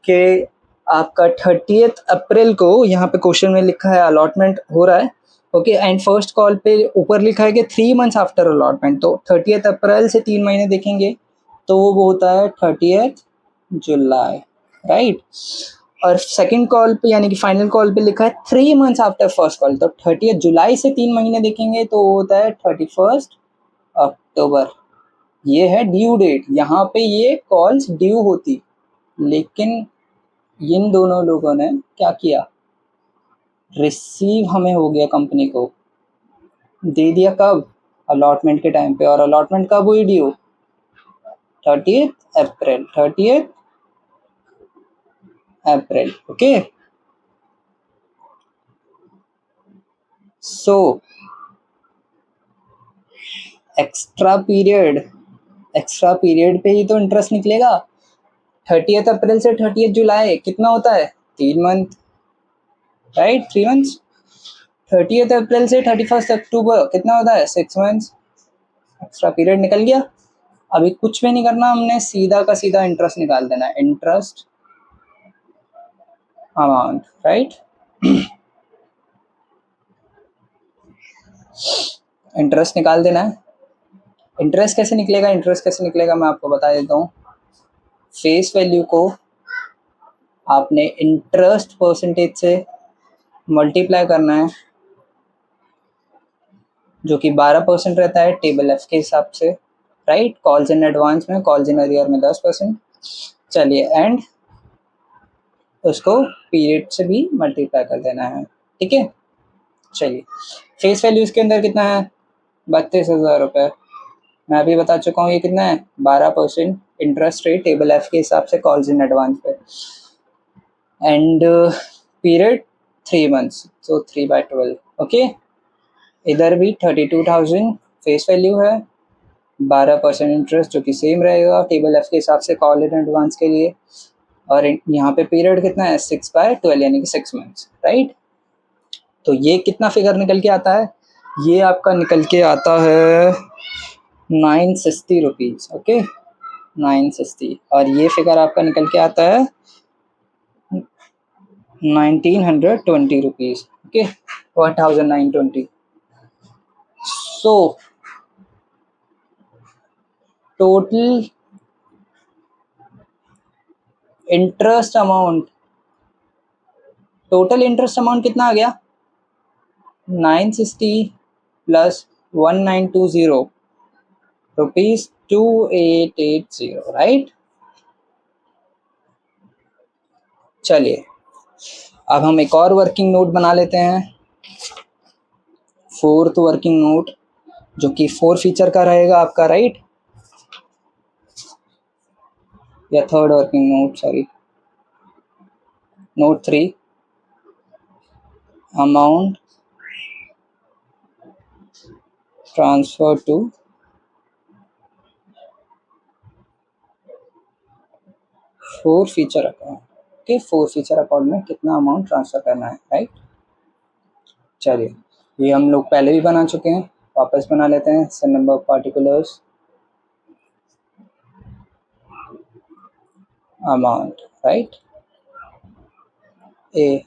कि आपका 30 अप्रैल को, यहाँ पे क्वेश्चन में लिखा है अलॉटमेंट हो रहा है, ओके, एंड फर्स्ट कॉल पे ऊपर लिखा है कि 3 मंथ्स आफ्टर अलॉटमेंट, तो 30 अप्रैल से 3 महीने देखेंगे तो वो होता है 30 जुलाई, राइट। और सेकंड कॉल पे यानी कि फाइनल कॉल पे लिखा है 3 मंथ्स आफ्टर फर्स्ट कॉल, तो 30 जुलाई से 3 महीने देखेंगे तो वो होता है 31 अक्टूबर। ये है ड्यू डेट, यहाँ पे ये कॉल्स ड्यू होती, लेकिन इन दोनों लोगों ने क्या किया, रिसीव हमें हो गया, कंपनी को दे दिया कब, अलॉटमेंट के टाइम पे। और अलॉटमेंट कब हुई ड्यू, 30 अप्रैल, 30 अप्रैल, ओके। सो एक्स्ट्रा पीरियड पे ही तो इंटरेस्ट निकलेगा। 30 अप्रैल से 30 जुलाई कितना होता है, 3 मंथ, राइट, 3 मंथ्स। 30 अप्रैल से 31 अक्टूबर कितना होता है, 6 मंथ्स। एक्स्ट्रा पीरियड निकल गया। अभी कुछ भी नहीं करना हमने, सीधा का सीधा इंटरेस्ट निकाल देना है, इंटरेस्ट अमाउंट, राइट। इंटरेस्ट निकाल देना है। इंटरेस्ट कैसे निकलेगा, मैं आपको बता देता हूँ। फेस वैल्यू को आपने इंटरेस्ट परसेंटेज से मल्टीप्लाई करना है, जो कि 12% रहता है टेबल एफ के हिसाब से, राइट। कॉल्स इन एडवांस में, कॉल्स इन अरियर में 10%। चलिए, एंड उसको पीरियड से भी मल्टीप्लाई कर देना है, ठीक है। चलिए, फेस वैल्यू इसके अंदर कितना है, 32,000 रुपये। मैं अभी बता चुका हूँ ये कितना है, 12% इंटरेस्ट रेट टेबल एफ के हिसाब से कॉल्स इन एडवांस पे। एंड पीरियड 3 मंथ्स, तो 3/12, ओके। इधर भी 32,000 फेस वैल्यू है, 12% इंटरेस्ट जो कि सेम रहेगा टेबल एफ के हिसाब से कॉल इन एडवांस के लिए। और यहाँ पे पीरियड कितना है, 6/12 यानी कि 6 मंथ्स, राइट। तो ये कितना फिगर निकल के आता है, ये आपका निकल के आता है 960 रुपीज़, ओके, 960। और ये फिगर आपका निकल के आता है 1920 rupees, okay, 1920। So total interest amount कितना आ गया, 960 प्लस 1920 रुपीज़ 2880, राइट। चलिए, अब हम एक और वर्किंग नोट बना लेते हैं, 4th वर्किंग नोट, जो कि 4 फीचर का रहेगा आपका, राइट, या 3rd working note, sorry, note 3, amount transfer to 4 feature account, okay. 4 feature account में कितना अमाउंट ट्रांसफर करना है, राइट। चलिए, ये हम लोग पहले भी बना चुके हैं, वापस बना लेते हैं। सन number of particulars, amount, right, a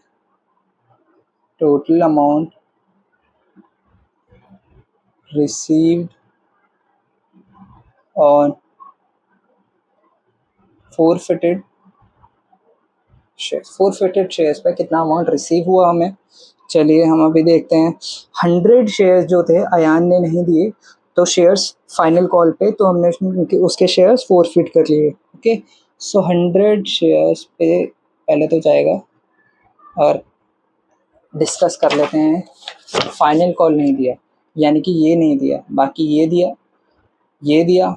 total amount received on forfeited shares पे कितना अमाउंट रिसीव हुआ हमें। चलिए, हम अभी देखते हैं। 100 शेयर्स जो थे अयान ने नहीं दिए, तो शेयर्स फाइनल कॉल पे तो हमने उसके शेयर्स फोरफिट कर लिए, ओके। सो 100 शेयर्स पे पहले तो जाएगा और डिस्कस कर लेते हैं। फाइनल कॉल नहीं दिया, यानी कि ये नहीं दिया, बाकी ये दिया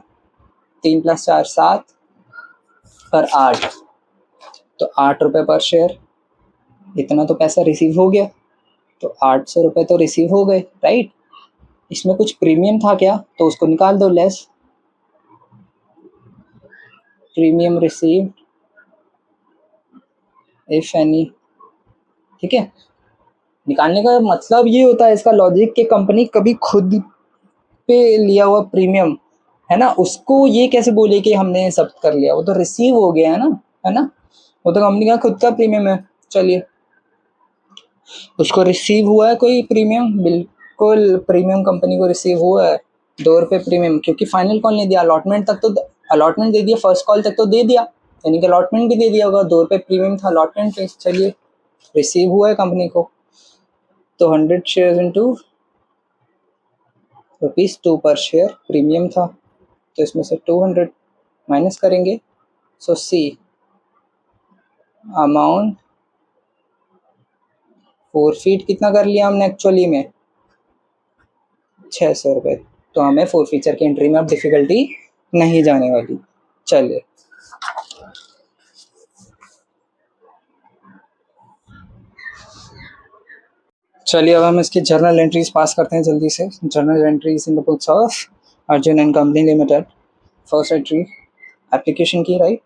3 + 4 7 पर 8, तो 8 रुपये पर शेयर, इतना तो पैसा रिसीव हो गया, तो 800 रुपये तो रिसीव हो गए, राइट। इसमें कुछ प्रीमियम था क्या, तो उसको निकाल दो, less premium received if any, ठीक है। निकालने का मतलब ये होता है, इसका लॉजिक कि कंपनी कभी खुद पे लिया हुआ प्रीमियम है ना, उसको ये कैसे बोले कि हमने सब कर लिया, वो तो रिसीव हो गया है ना, वो तो कंपनी का खुद का प्रीमियम है। चलिए, उसको रिसीव हुआ है कोई प्रीमियम? बिल्कुल प्रीमियम कंपनी को रिसीव हुआ है 2 रुपये प्रीमियम, क्योंकि फाइनल कॉल नहीं दिया, अलॉटमेंट तक तो अलॉटमेंट दे दिया, फर्स्ट कॉल तक तो दे दिया, यानी कि अलॉटमेंट भी दे दिया होगा, 2 रुपये प्रीमियम था अलॉटमेंट पे। चलिए रिसीव हुआ है कंपनी को, तो 100 शेयर इंटू ₹2 पर शेयर प्रीमियम था, तो इसमें से 200 माइनस करेंगे। सो सी अमाउंट फोरफीट कितना कर लिया हमने एक्चुअली में, 600 रुपये। तो हमें फोर फीचर की एंट्री में अब डिफिकल्टी नहीं जाने वाली। चलिए अब हम इसकी जर्नल एंट्रीज पास करते हैं जल्दी से। Journal entries in the books of Arjun and company limited. First entry application की, right,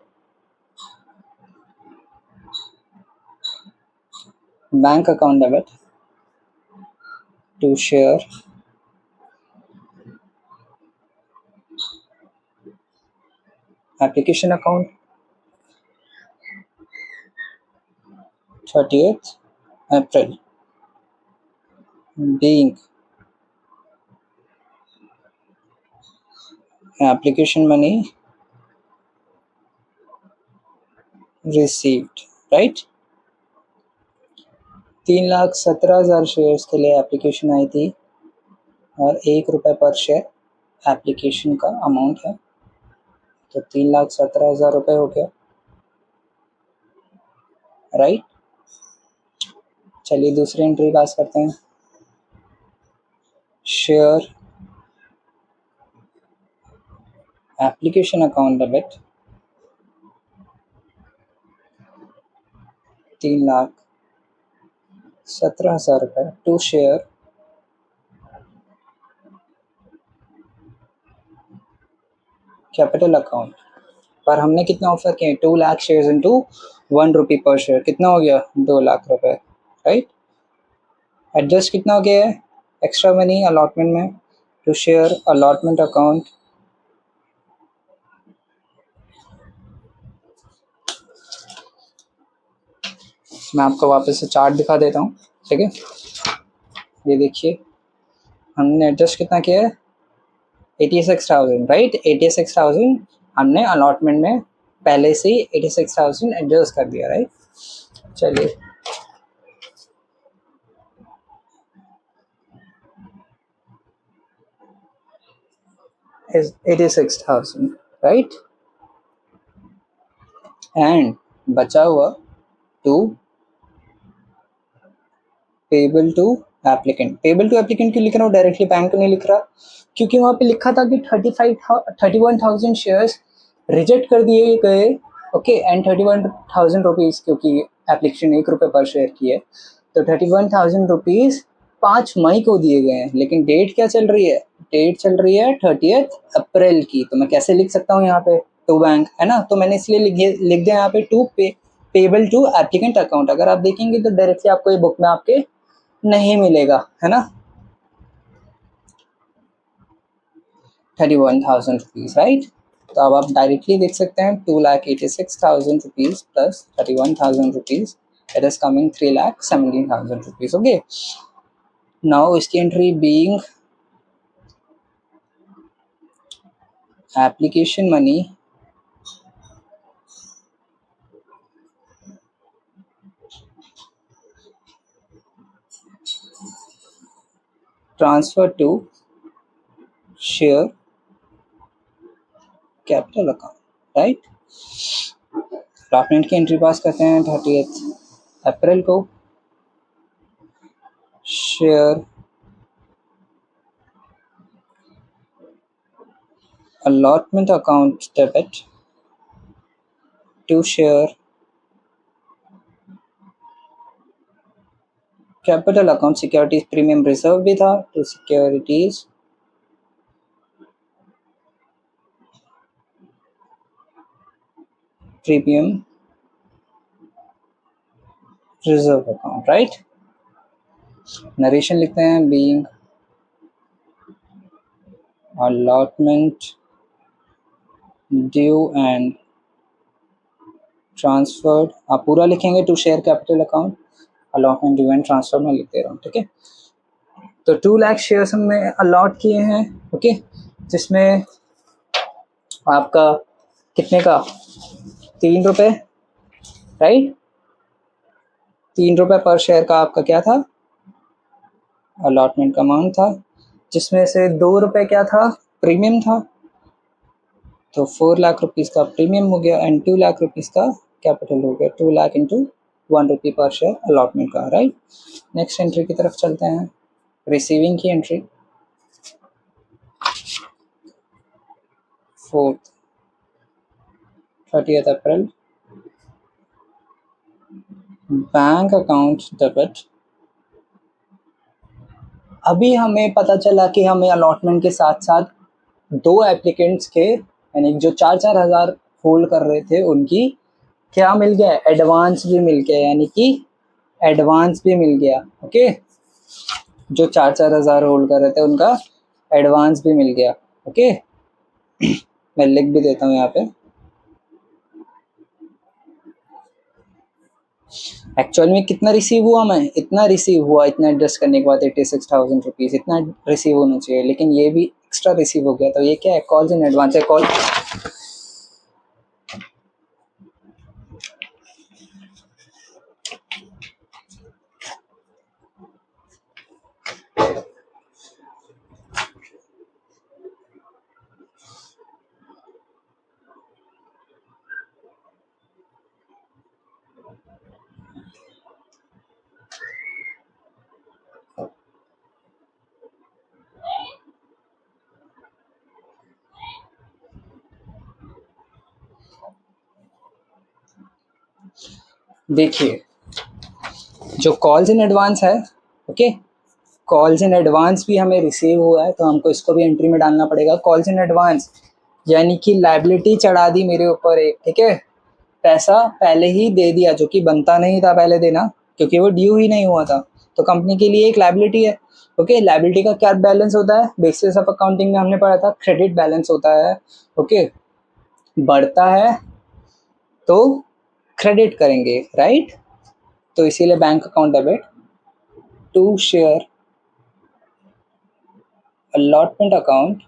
bank account debit to share application account 30th April being application money received, right। 3,17,000 shares के लिए एप्लीकेशन आई थी और 1 रुपये पर शेयर एप्लीकेशन का अमाउंट है, तो 3,17,000 रुपये हो गया, राइट। चलिए दूसरी एंट्री पास करते हैं। शेयर एप्लीकेशन अकाउंट डेबिट 3,17,000 रुपये टू शेयर कैपिटल अकाउंट पर हमने कितना ऑफर किए, 2 लाख शेयर्स इंटू 1 रुपये पर शेयर, कितना हो गया 2 लाख रुपए, राइट। एडजस्ट कितना हो गया है एक्स्ट्रा मनी अलॉटमेंट में, टू शेयर अलॉटमेंट अकाउंट मैं आपको वापस से चार्ट दिखा देता हूँ, ठीक है। ये देखिए हमने एडजस्ट कितना किया है 86,000, राइट। 86,000 हमने अलॉटमेंट में पहले से ही 86,000 एडजस्ट कर दिया, राइट। चलिए is 86,000, राइट, एंड बचा हुआ to payable to applicant. Payable to applicant क्यों लिख रहा हूँ, डायरेक्टली बैंक को नहीं लिख रहा, क्योंकि वहाँ पे लिखा था कि 31,000 शेयर्स रिजेक्ट कर दिए गए, ओके, एंड 31,000 रुपीज़, क्योंकि एप्लीकेशन 1 रुपये पर शेयर की है, तो 31,000 रुपीज़ 5 मई को दिए गए हैं, लेकिन डेट क्या चल रही है, डेट चल रही है 30th अप्रैल की, तो मैं कैसे लिख सकता हूँ यहाँ पे टू बैंक, है ना, तो मैंने इसलिए लिख दिया यहाँ पे to payable to applicant account. अगर आप देखेंगे तो डायरेक्टली आपको ये बुक में आपके नहीं मिलेगा, है ना, 31,000 रुपीज़, राइट। तो अब आप डायरेक्टली देख सकते हैं 2,86,000 rupees plus 31,000 rupees, it is coming 3,17,000 rupees, okay. Now इसकी entry being application money transfer to share capital account, right. Allotment की एंट्री पास करते हैं 30th अप्रैल को। Share allotment account debit to share capital account securities premium reserve भी था, तो securities premium reserve account, right. Narration लिखते हैं being allotment due and transferred, आप पूरा लिखेंगे to share capital account, allotment due and transfer में लिख दे रहा हूँ, ठीक है। तो 2 लाख शेयर्स हमने अलॉट किए हैं, ओके, जिसमें आपका कितने का, 3 रुपये, राइट, 3 रुपये पर शेयर का आपका क्या था, अलॉटमेंट का अमाउंट था, जिसमें से 2 रुपये क्या था, प्रीमियम था। तो 4 लाख रुपीज़ का प्रीमियम हो गया एंड 2 लाख रुपीज़ का कैपिटल हो गया। 2 लाख इंटू 1 रुपी पर शेयर अलॉटमेंट का, राइट। नेक्स्ट एंट्री की तरफ चलते हैं, रिसीविंग की एंट्री, 4th 30th अप्रैल, बैंक अकाउंट डेबिट। अभी हमें पता चला कि हमें अलॉटमेंट के साथ साथ 2 एप्लीकेंट्स के, यानी जो 4-4 हज़ार होल्ड कर रहे थे, उनकी क्या मिल गया, एडवांस भी मिल गया, यानी कि एडवांस भी मिल गया, ओके। जो 4-4 हज़ार होल्ड कर रहे थे उनका एडवांस भी मिल गया, ओके। मैं लिख भी देता हूँ यहाँ पे, एक्चुअल में कितना रिसीव हुआ, मैं इतना रिसीव हुआ, इतना एडजस्ट करने के बाद 86,000 रुपीज़ इतना रिसीव होना चाहिए, लेकिन ये भी एक्स्ट्रा रिसीव हो गया। तो ये क्या है, कॉल्स इन एडवांस है। कॉल देखिए, जो कॉल्स इन एडवांस है, ओके, कॉल्स इन एडवांस भी हमें रिसीव हुआ है, तो हमको इसको भी एंट्री में डालना पड़ेगा। कॉल्स इन एडवांस यानी कि लायबिलिटी चढ़ा दी मेरे ऊपर एक, ठीक है, पैसा पहले ही दे दिया, जो कि बनता नहीं था पहले देना, क्योंकि वो ड्यू ही नहीं हुआ था। तो कंपनी के लिए एक लायबिलिटी है, ओके। लायबिलिटी का क्या बैलेंस होता है, बेसिस ऑफ अकाउंटिंग में हमने पढ़ा था, क्रेडिट बैलेंस होता है, ओके। बढ़ता है तो क्रेडिट करेंगे, राइट। तो इसीलिए bank account debit to share allotment account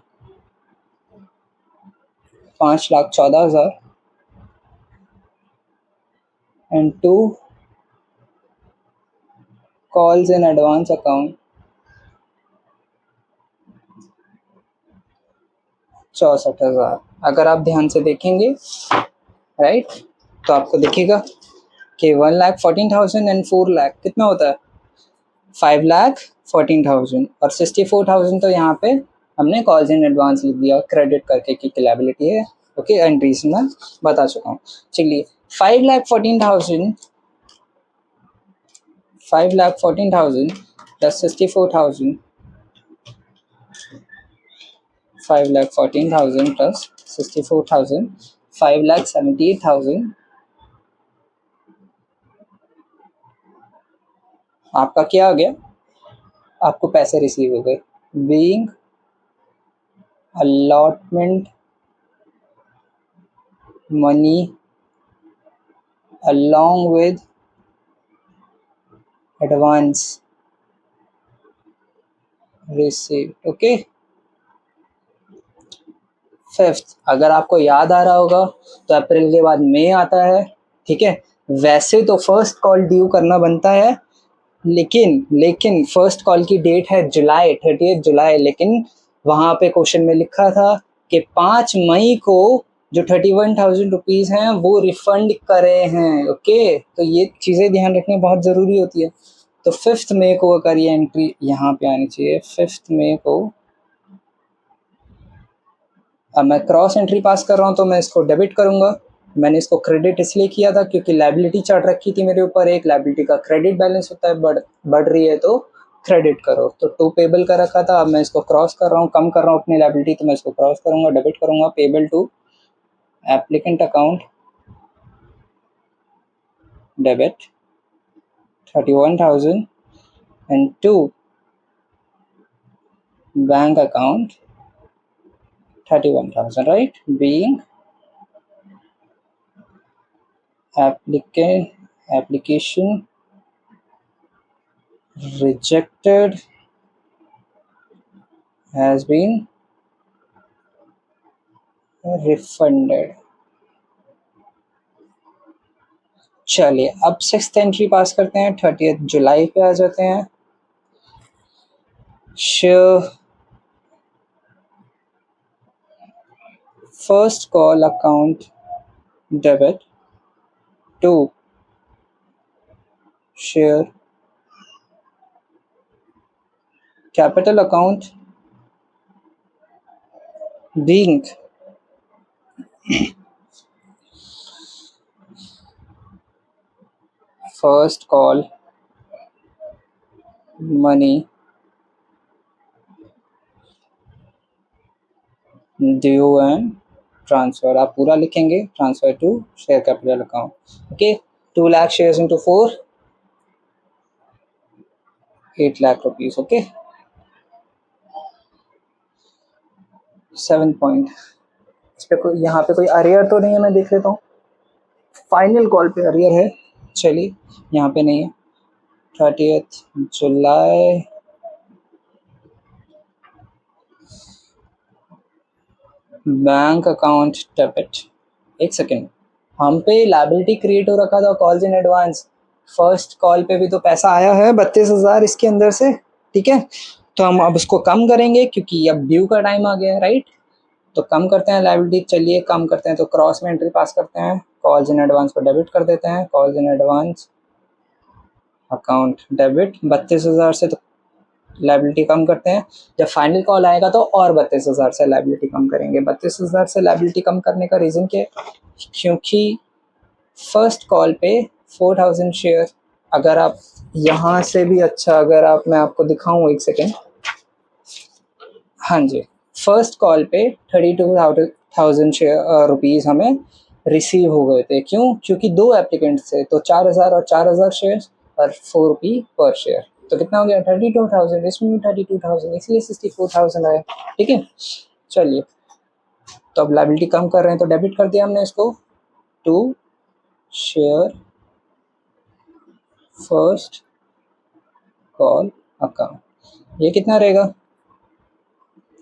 5,14,000 and to calls in advance account 64,000। अगर आप ध्यान से देखेंगे, राइट, तो आपको दिखेगा कि 1,14,000 एंड 4 लाख कितना होता है, 5,14,000 और 64,000 तो यहाँ पे हमने कॉल्स इन एडवांस लिख दिया क्रेडिट करके, की लायबिलिटी है, ओके। एंड रीजन मैं बता चुका हूँ। चलिए, 5,14,000 प्लस 64,000, 5,14,000 प्लस 64,000, 5,78,000 आपका क्या आ गया, आपको पैसे रिसीव हो गए, being allotment money along with advance received, okay. 5th, अगर आपको याद आ रहा होगा तो अप्रैल के बाद मई आता है, ठीक है। वैसे तो फर्स्ट कॉल ड्यू करना बनता है, लेकिन फर्स्ट कॉल की डेट है जुलाई, 30 जुलाई, लेकिन वहाँ पे क्वेश्चन में लिखा था कि 5 मई को जो 31,000 रुपीज़ हैं वो रिफंड करे हैं, ओके। तो ये चीज़ें ध्यान रखनी बहुत ज़रूरी होती है। तो 5th मई को अगर ये एंट्री यहाँ पे आनी चाहिए, 5th मई को। अब मैं क्रॉस एंट्री पास कर रहा हूँ तो मैं इसको डेबिट करूँगा। मैंने इसको क्रेडिट इसलिए किया था क्योंकि लायबिलिटी चढ़ रखी थी मेरे ऊपर, एक लायबिलिटी का क्रेडिट बैलेंस होता है, बढ़ रही है तो क्रेडिट करो। तो 2 पेबल का रखा था, अब मैं इसको क्रॉस कर रहा हूँ, कम कर रहा हूँ अपनी लायबिलिटी, तो मैं इसको क्रॉस करूँगा, डेबिट करूँगा, payable to applicant account debit 31,000 and to bank account 31,000, right, being application rejected has been refunded. चलिए अब सिक्स्थ एंट्री पास करते हैं, 30 जुलाई पे आ जाते हैं। First call account debit to share capital account being first call money due and transfer, आप पूरा लिखेंगे, transfer to share capital account. Okay, 2 lakh shares into 4, 8 lakh rupees. Okay, 7 point. इस पे कोई, यहाँ पे कोई अरियर तो नहीं है, मैं देख लेता हूँ। फाइनल कॉल पे अरियर है, चलिए यहाँ पे नहीं है। 30 जुलाई बैंक अकाउंट डेबिट। एक सेकेंड, हम पे लायबिलिटी क्रिएट हो रखा था calls in advance. First call पे भी तो पैसा आया है 32,000 इसके अंदर से, ठीक है। तो हम अब उसको कम करेंगे क्योंकि अब ड्यू का टाइम आ गया है, राइट। तो कम करते हैं लायबिलिटी, चलिए कम करते हैं। तो क्रॉस में एंट्री पास करते हैं, कॉल्स इन एडवांस को डेबिट कर देते हैं। Calls in advance account debit 32,000 से, तो लायबिलिटी कम करते हैं। जब फाइनल कॉल आएगा तो और 32,000 से लायबिलिटी कम करेंगे। 32,000 से लायबिलिटी कम करने का रीज़न क्या है? क्योंकि फर्स्ट कॉल पे 4,000 शेयर, अगर आप यहाँ से भी अच्छा, अगर आप, मैं आपको दिखाऊँ एक सेकेंड। हाँ जी, फर्स्ट कॉल पे 32,000 शेयर रुपीज़ हमें रिसीव हो गए थे। क्यों? क्योंकि 2 एप्लीकेंट्स थे, तो 4,000 और 4,000 शेयर और 4 रुपी पर शेयर, तो कितना हो गया? 32,000। इसमें भी 32,000, इसलिए 64,000 आया, ठीक है। चलिए, तो अब लायबिलिटी कम कर रहे हैं, तो डेबिट कर दिया हमने इसको to share first call account. ये कितना रहेगा?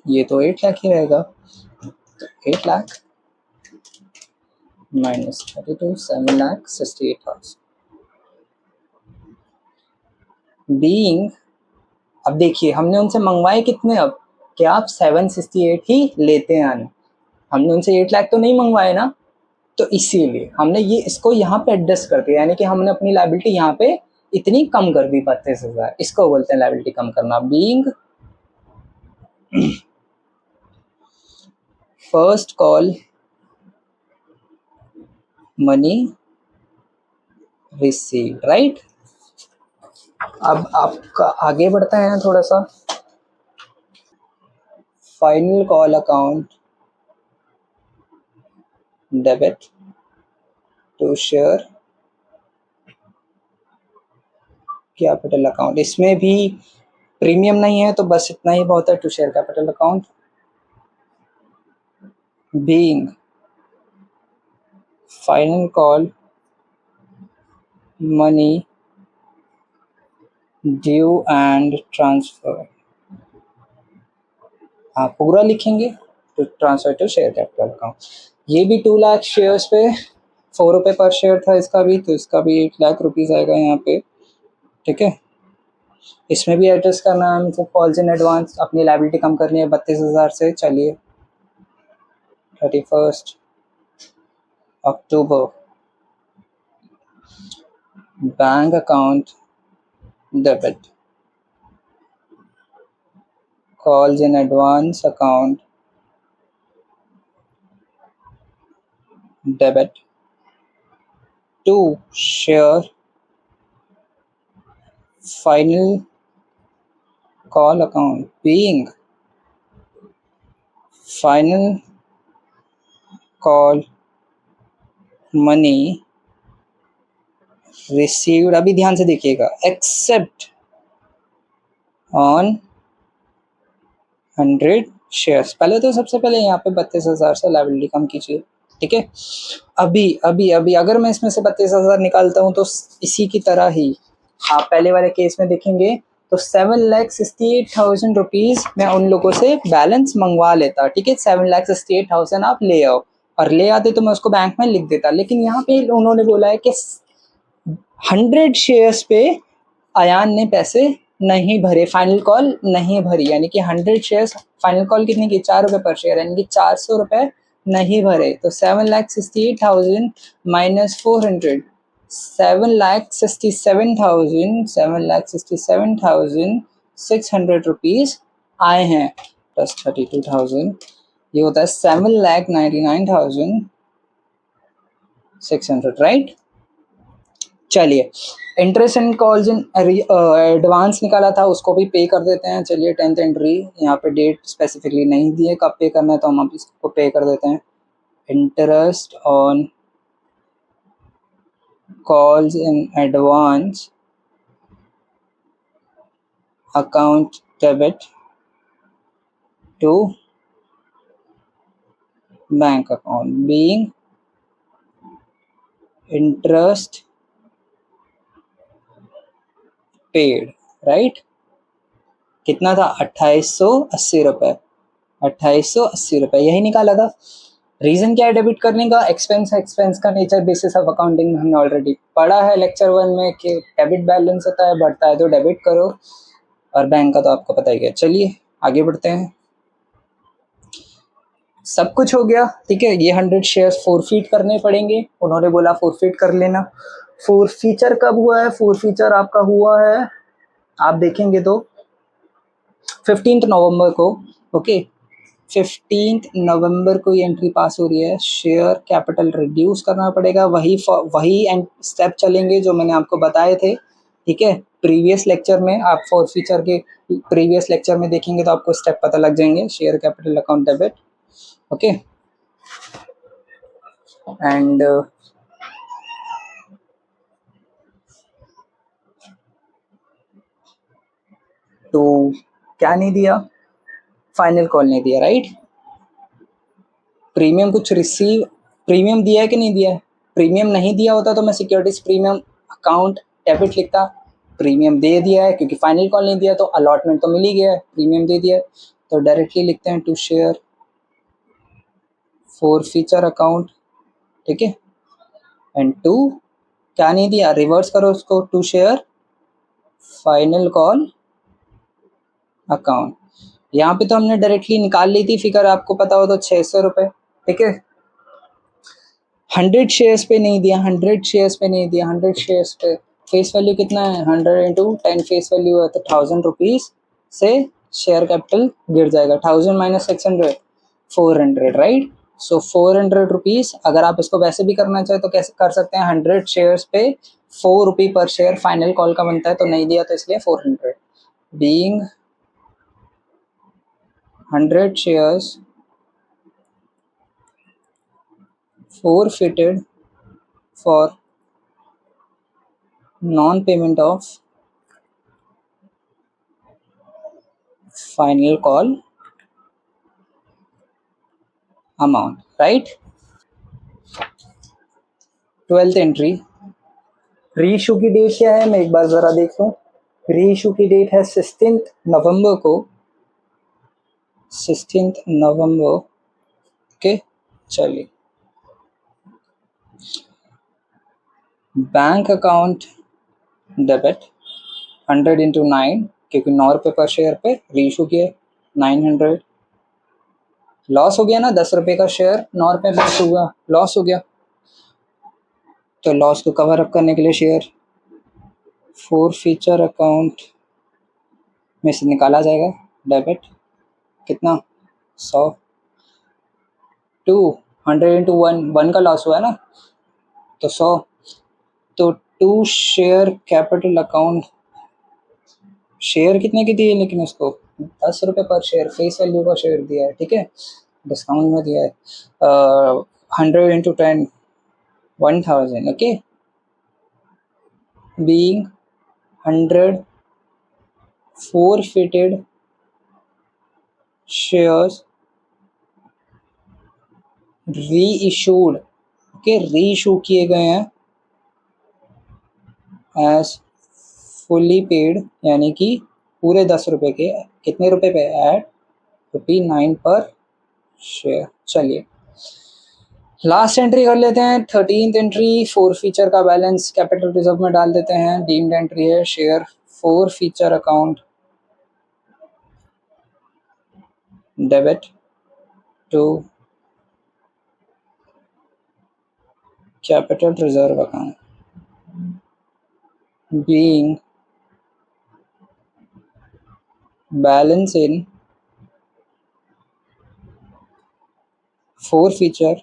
ये तो 8 लाख ही रहेगा। तो 8 लाख माइनस 32, 7,68,000 बीइंग। अब देखिए, हमने उनसे मंगवाए कितने, अब क्या आप 768 ही लेते हैं आने? हमने उनसे 8 लाख तो नहीं मंगवाए ना, तो इसीलिए हमने ये इसको यहाँ पे एडजस्ट कर दिया, यानी कि हमने अपनी लायबिलिटी यहाँ पे इतनी कम कर दी 32,000। इसको बोलते हैं लायबिलिटी कम करना। Being first call money receive, right. अब आपका आगे बढ़ते हैं थोड़ा सा। Final call account debit to share capital account. इसमें भी प्रीमियम नहीं है, तो बस इतना ही बहुत है, to share capital account. Being final call money due and transfer, आप पूरा लिखेंगे, तो transfer to share capital account. ये भी 2 लाख शेयर्स पे 4 रुपये पर शेयर था इसका भी, तो इसका भी 8 लाख रुपीज़ आएगा यहाँ पे, ठीक है। इसमें भी एडजस्ट करना है हमको, कॉल्स इन एडवांस, अपनी लायबिलिटी कम करनी है 32,000 से। चलिए, 31 October bank account debit calls in advance account debit to share final call account. Being final call money received, अभी ध्यान से देखिएगा, एक्सेप्ट ऑन 100 शेयर्स। पहले तो सबसे पहले यहाँ पे 32,000 से लायबिलिटी कम कीजिए, ठीक है। अभी अभी अभी अगर मैं इसमें से 32,000 निकालता हूँ तो इसी की तरह ही आप पहले वाले केस में देखेंगे तो 7,68,000 रुपीज़ मैं उन लोगों से बैलेंस मंगवा लेता, ठीक है, 7,68,000 आप ले आओ, और ले आते तो मैं उसको बैंक में लिख देता। लेकिन यहाँ पे उन्होंने बोला है कि 100 शेयर्स पे अयान ने पैसे नहीं भरे, फाइनल कॉल नहीं भरी, यानी कि 100 शेयर्स फाइनल कॉल कितने की, 4 रुपये पर शेयर, यानी कि 400 रुपये नहीं भरे। तो 7,68,000 माइनस 400, 7,67,600 रुपीज़ आए हैं, प्लस 32,000, ये होता है 7,99,600, राइट। चलिए, interest and calls in advance निकाला था, उसको भी पे कर देते हैं। चलिए, 10th एंट्री, यहाँ पे डेट स्पेसिफिकली नहीं दी है कब पे करना है, तो हम इसको पे कर देते हैं। Interest on calls in advance account debit to bank account being interest paid, right. कितना था, 2880 रुपये, 2880 रुपये यही निकाला था। रीजन क्या है डेबिट करने का, एक्सपेंस है, एक्सपेंस का नेचर बेसिस ऑफ अकाउंटिंग में हमने ऑलरेडी पढ़ा है लेक्चर 1 में कि डेबिट बैलेंस होता है, बढ़ता है तो डेबिट करो, और बैंक का तो आपको पता ही है। चलिए आगे बढ़ते हैं, सब कुछ हो गया, ठीक है। ये 100 शेयर्स फोरफीट करने पड़ेंगे, उन्होंने बोला फोरफीट कर लेना। फोरफीचर कब हुआ है, फोरफीचर आपका हुआ है, आप देखेंगे तो 15 नवंबर को, ओके, 15 नवंबर को ये एंट्री पास हो रही है। शेयर कैपिटल रिड्यूस करना पड़ेगा, वही स्टेप चलेंगे जो मैंने आपको बताए थे, ठीक है। प्रीवियस लेक्चर में आप फोरफीचर के प्रीवियस लेक्चर में देखेंगे तो आपको स्टेप पता लग जाएंगे। Share capital account debit, okay, and तो क्या नहीं दिया, फाइनल कॉल नहीं दिया, राइट। प्रीमियम कुछ रिसीव, प्रीमियम दिया है कि नहीं दिया है, प्रीमियम नहीं दिया होता तो मैं सिक्योरिटीज प्रीमियम अकाउंट डेबिट लिखता, प्रीमियम दे दिया है क्योंकि फाइनल कॉल नहीं दिया तो अलॉटमेंट तो मिल ही गया है, प्रीमियम दे दिया है, तो डायरेक्टली लिखते हैं टू शेयर फोरफीचर अकाउंट, ठीक है। एंड टू क्या नहीं दिया, रिवर्स करो उसको, to share final call account. यहाँ पे तो हमने डायरेक्टली निकाल ली थी फिगर, आपको पता हो तो 600 रुपये, ठीक है। 100 शेयर्स पे नहीं दिया, 100 शेयर्स पे नहीं दिया, 100 शेयर्स पे फेस वैल्यू कितना है, 100 इंटू 10 फेस वैल्यू है तो 1000 रुपीज़ से शेयर कैपिटल गिर जाएगा, 1000 माइनस 600, 400, राइट। सो 400 रुपीज़, अगर आप इसको वैसे भी करना चाहे तो कैसे कर सकते हैं, 100 शेयर्स पे 4 रुपये पर शेयर फाइनल कॉल का बनता है, तो नहीं दिया तो इसलिए 400, being 100 shares forfeited for non-payment of final call amount, right। 12th entry, reissue की डेट क्या है, मैं एक बार ज़रा देख लूँ। रीइशू की डेट है 16 नवंबर को, 16 नवंबर, ओके। चलिए, बैंक अकाउंट डेबिट 100 इंटू 9, क्योंकि 9 रुपये पर शेयर पे रीइशू किया, 900, लॉस हो गया ना, 10 रुपये का शेयर 9 रुपये लॉस हुआ, लॉस हो गया, तो लॉस को कवर अप करने के लिए शेयर फोरफीचर अकाउंट में से निकाला जाएगा डेबिट, कितना, 100, 200 इंटू 1 का लॉस हुआ है ना, तो 100, तो 2 शेयर कैपिटल अकाउंट, शेयर कितने की दिए, लेकिन उसको 10 रुपये पर शेयर फेस वैल्यू का शेयर दिया है, ठीक है, डिस्काउंट में दिया है। 100 इंटू 10, 1000, okay, being 100 forfeited shares reissued, okay, reissue किए गए हैं एज फुल्ली पेड यानी कि पूरे 10 रुपये के, कितने रुपए पे? एट ₹9 पर शेयर। चलिए लास्ट एंट्री कर लेते हैं, 13th एंट्री, 4 फीचर का बैलेंस कैपिटल रिजर्व में डाल देते हैं। डीम्ड एंट्री है share 4 feature account debit to capital reserve account being balance in 4 feature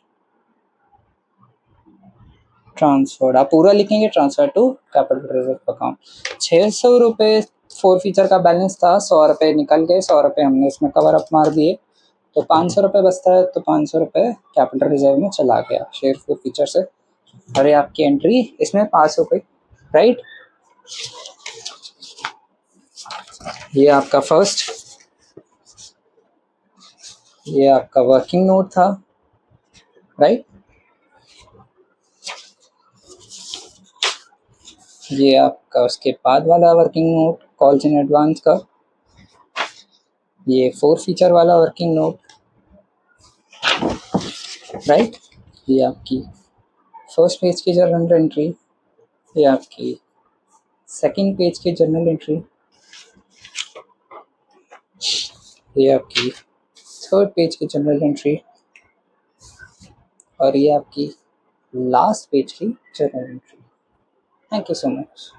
transferred. आप पूरा लिखेंगे transfer to capital reserve account. 600 रुपये 4 फीचर का बैलेंस था, 100 रुपये निकल गए, 100 रुपये हमने इसमें कवर अप मार दिए, तो 500 रुपये बचता है, तो 500 रुपये कैपिटल रिजर्व में चला गया शेयर 4 फीचर से। अरे आपकी एंट्री इसमें पास हो गई, राइट। ये आपका फर्स्ट, ये आपका वर्किंग नोट था, राइट। ये आपका उसके बाद वाला working note calls in advance का, ये 4 फीचर वाला वर्किंग नोट, राइट। ये आपकी फर्स्ट पेज की जर्नल एंट्री, ये आपकी सेकंड पेज की जर्नल एंट्री, ये आपकी थर्ड पेज की जर्नल एंट्री, और ये आपकी लास्ट पेज की journal entry. Thank you so much.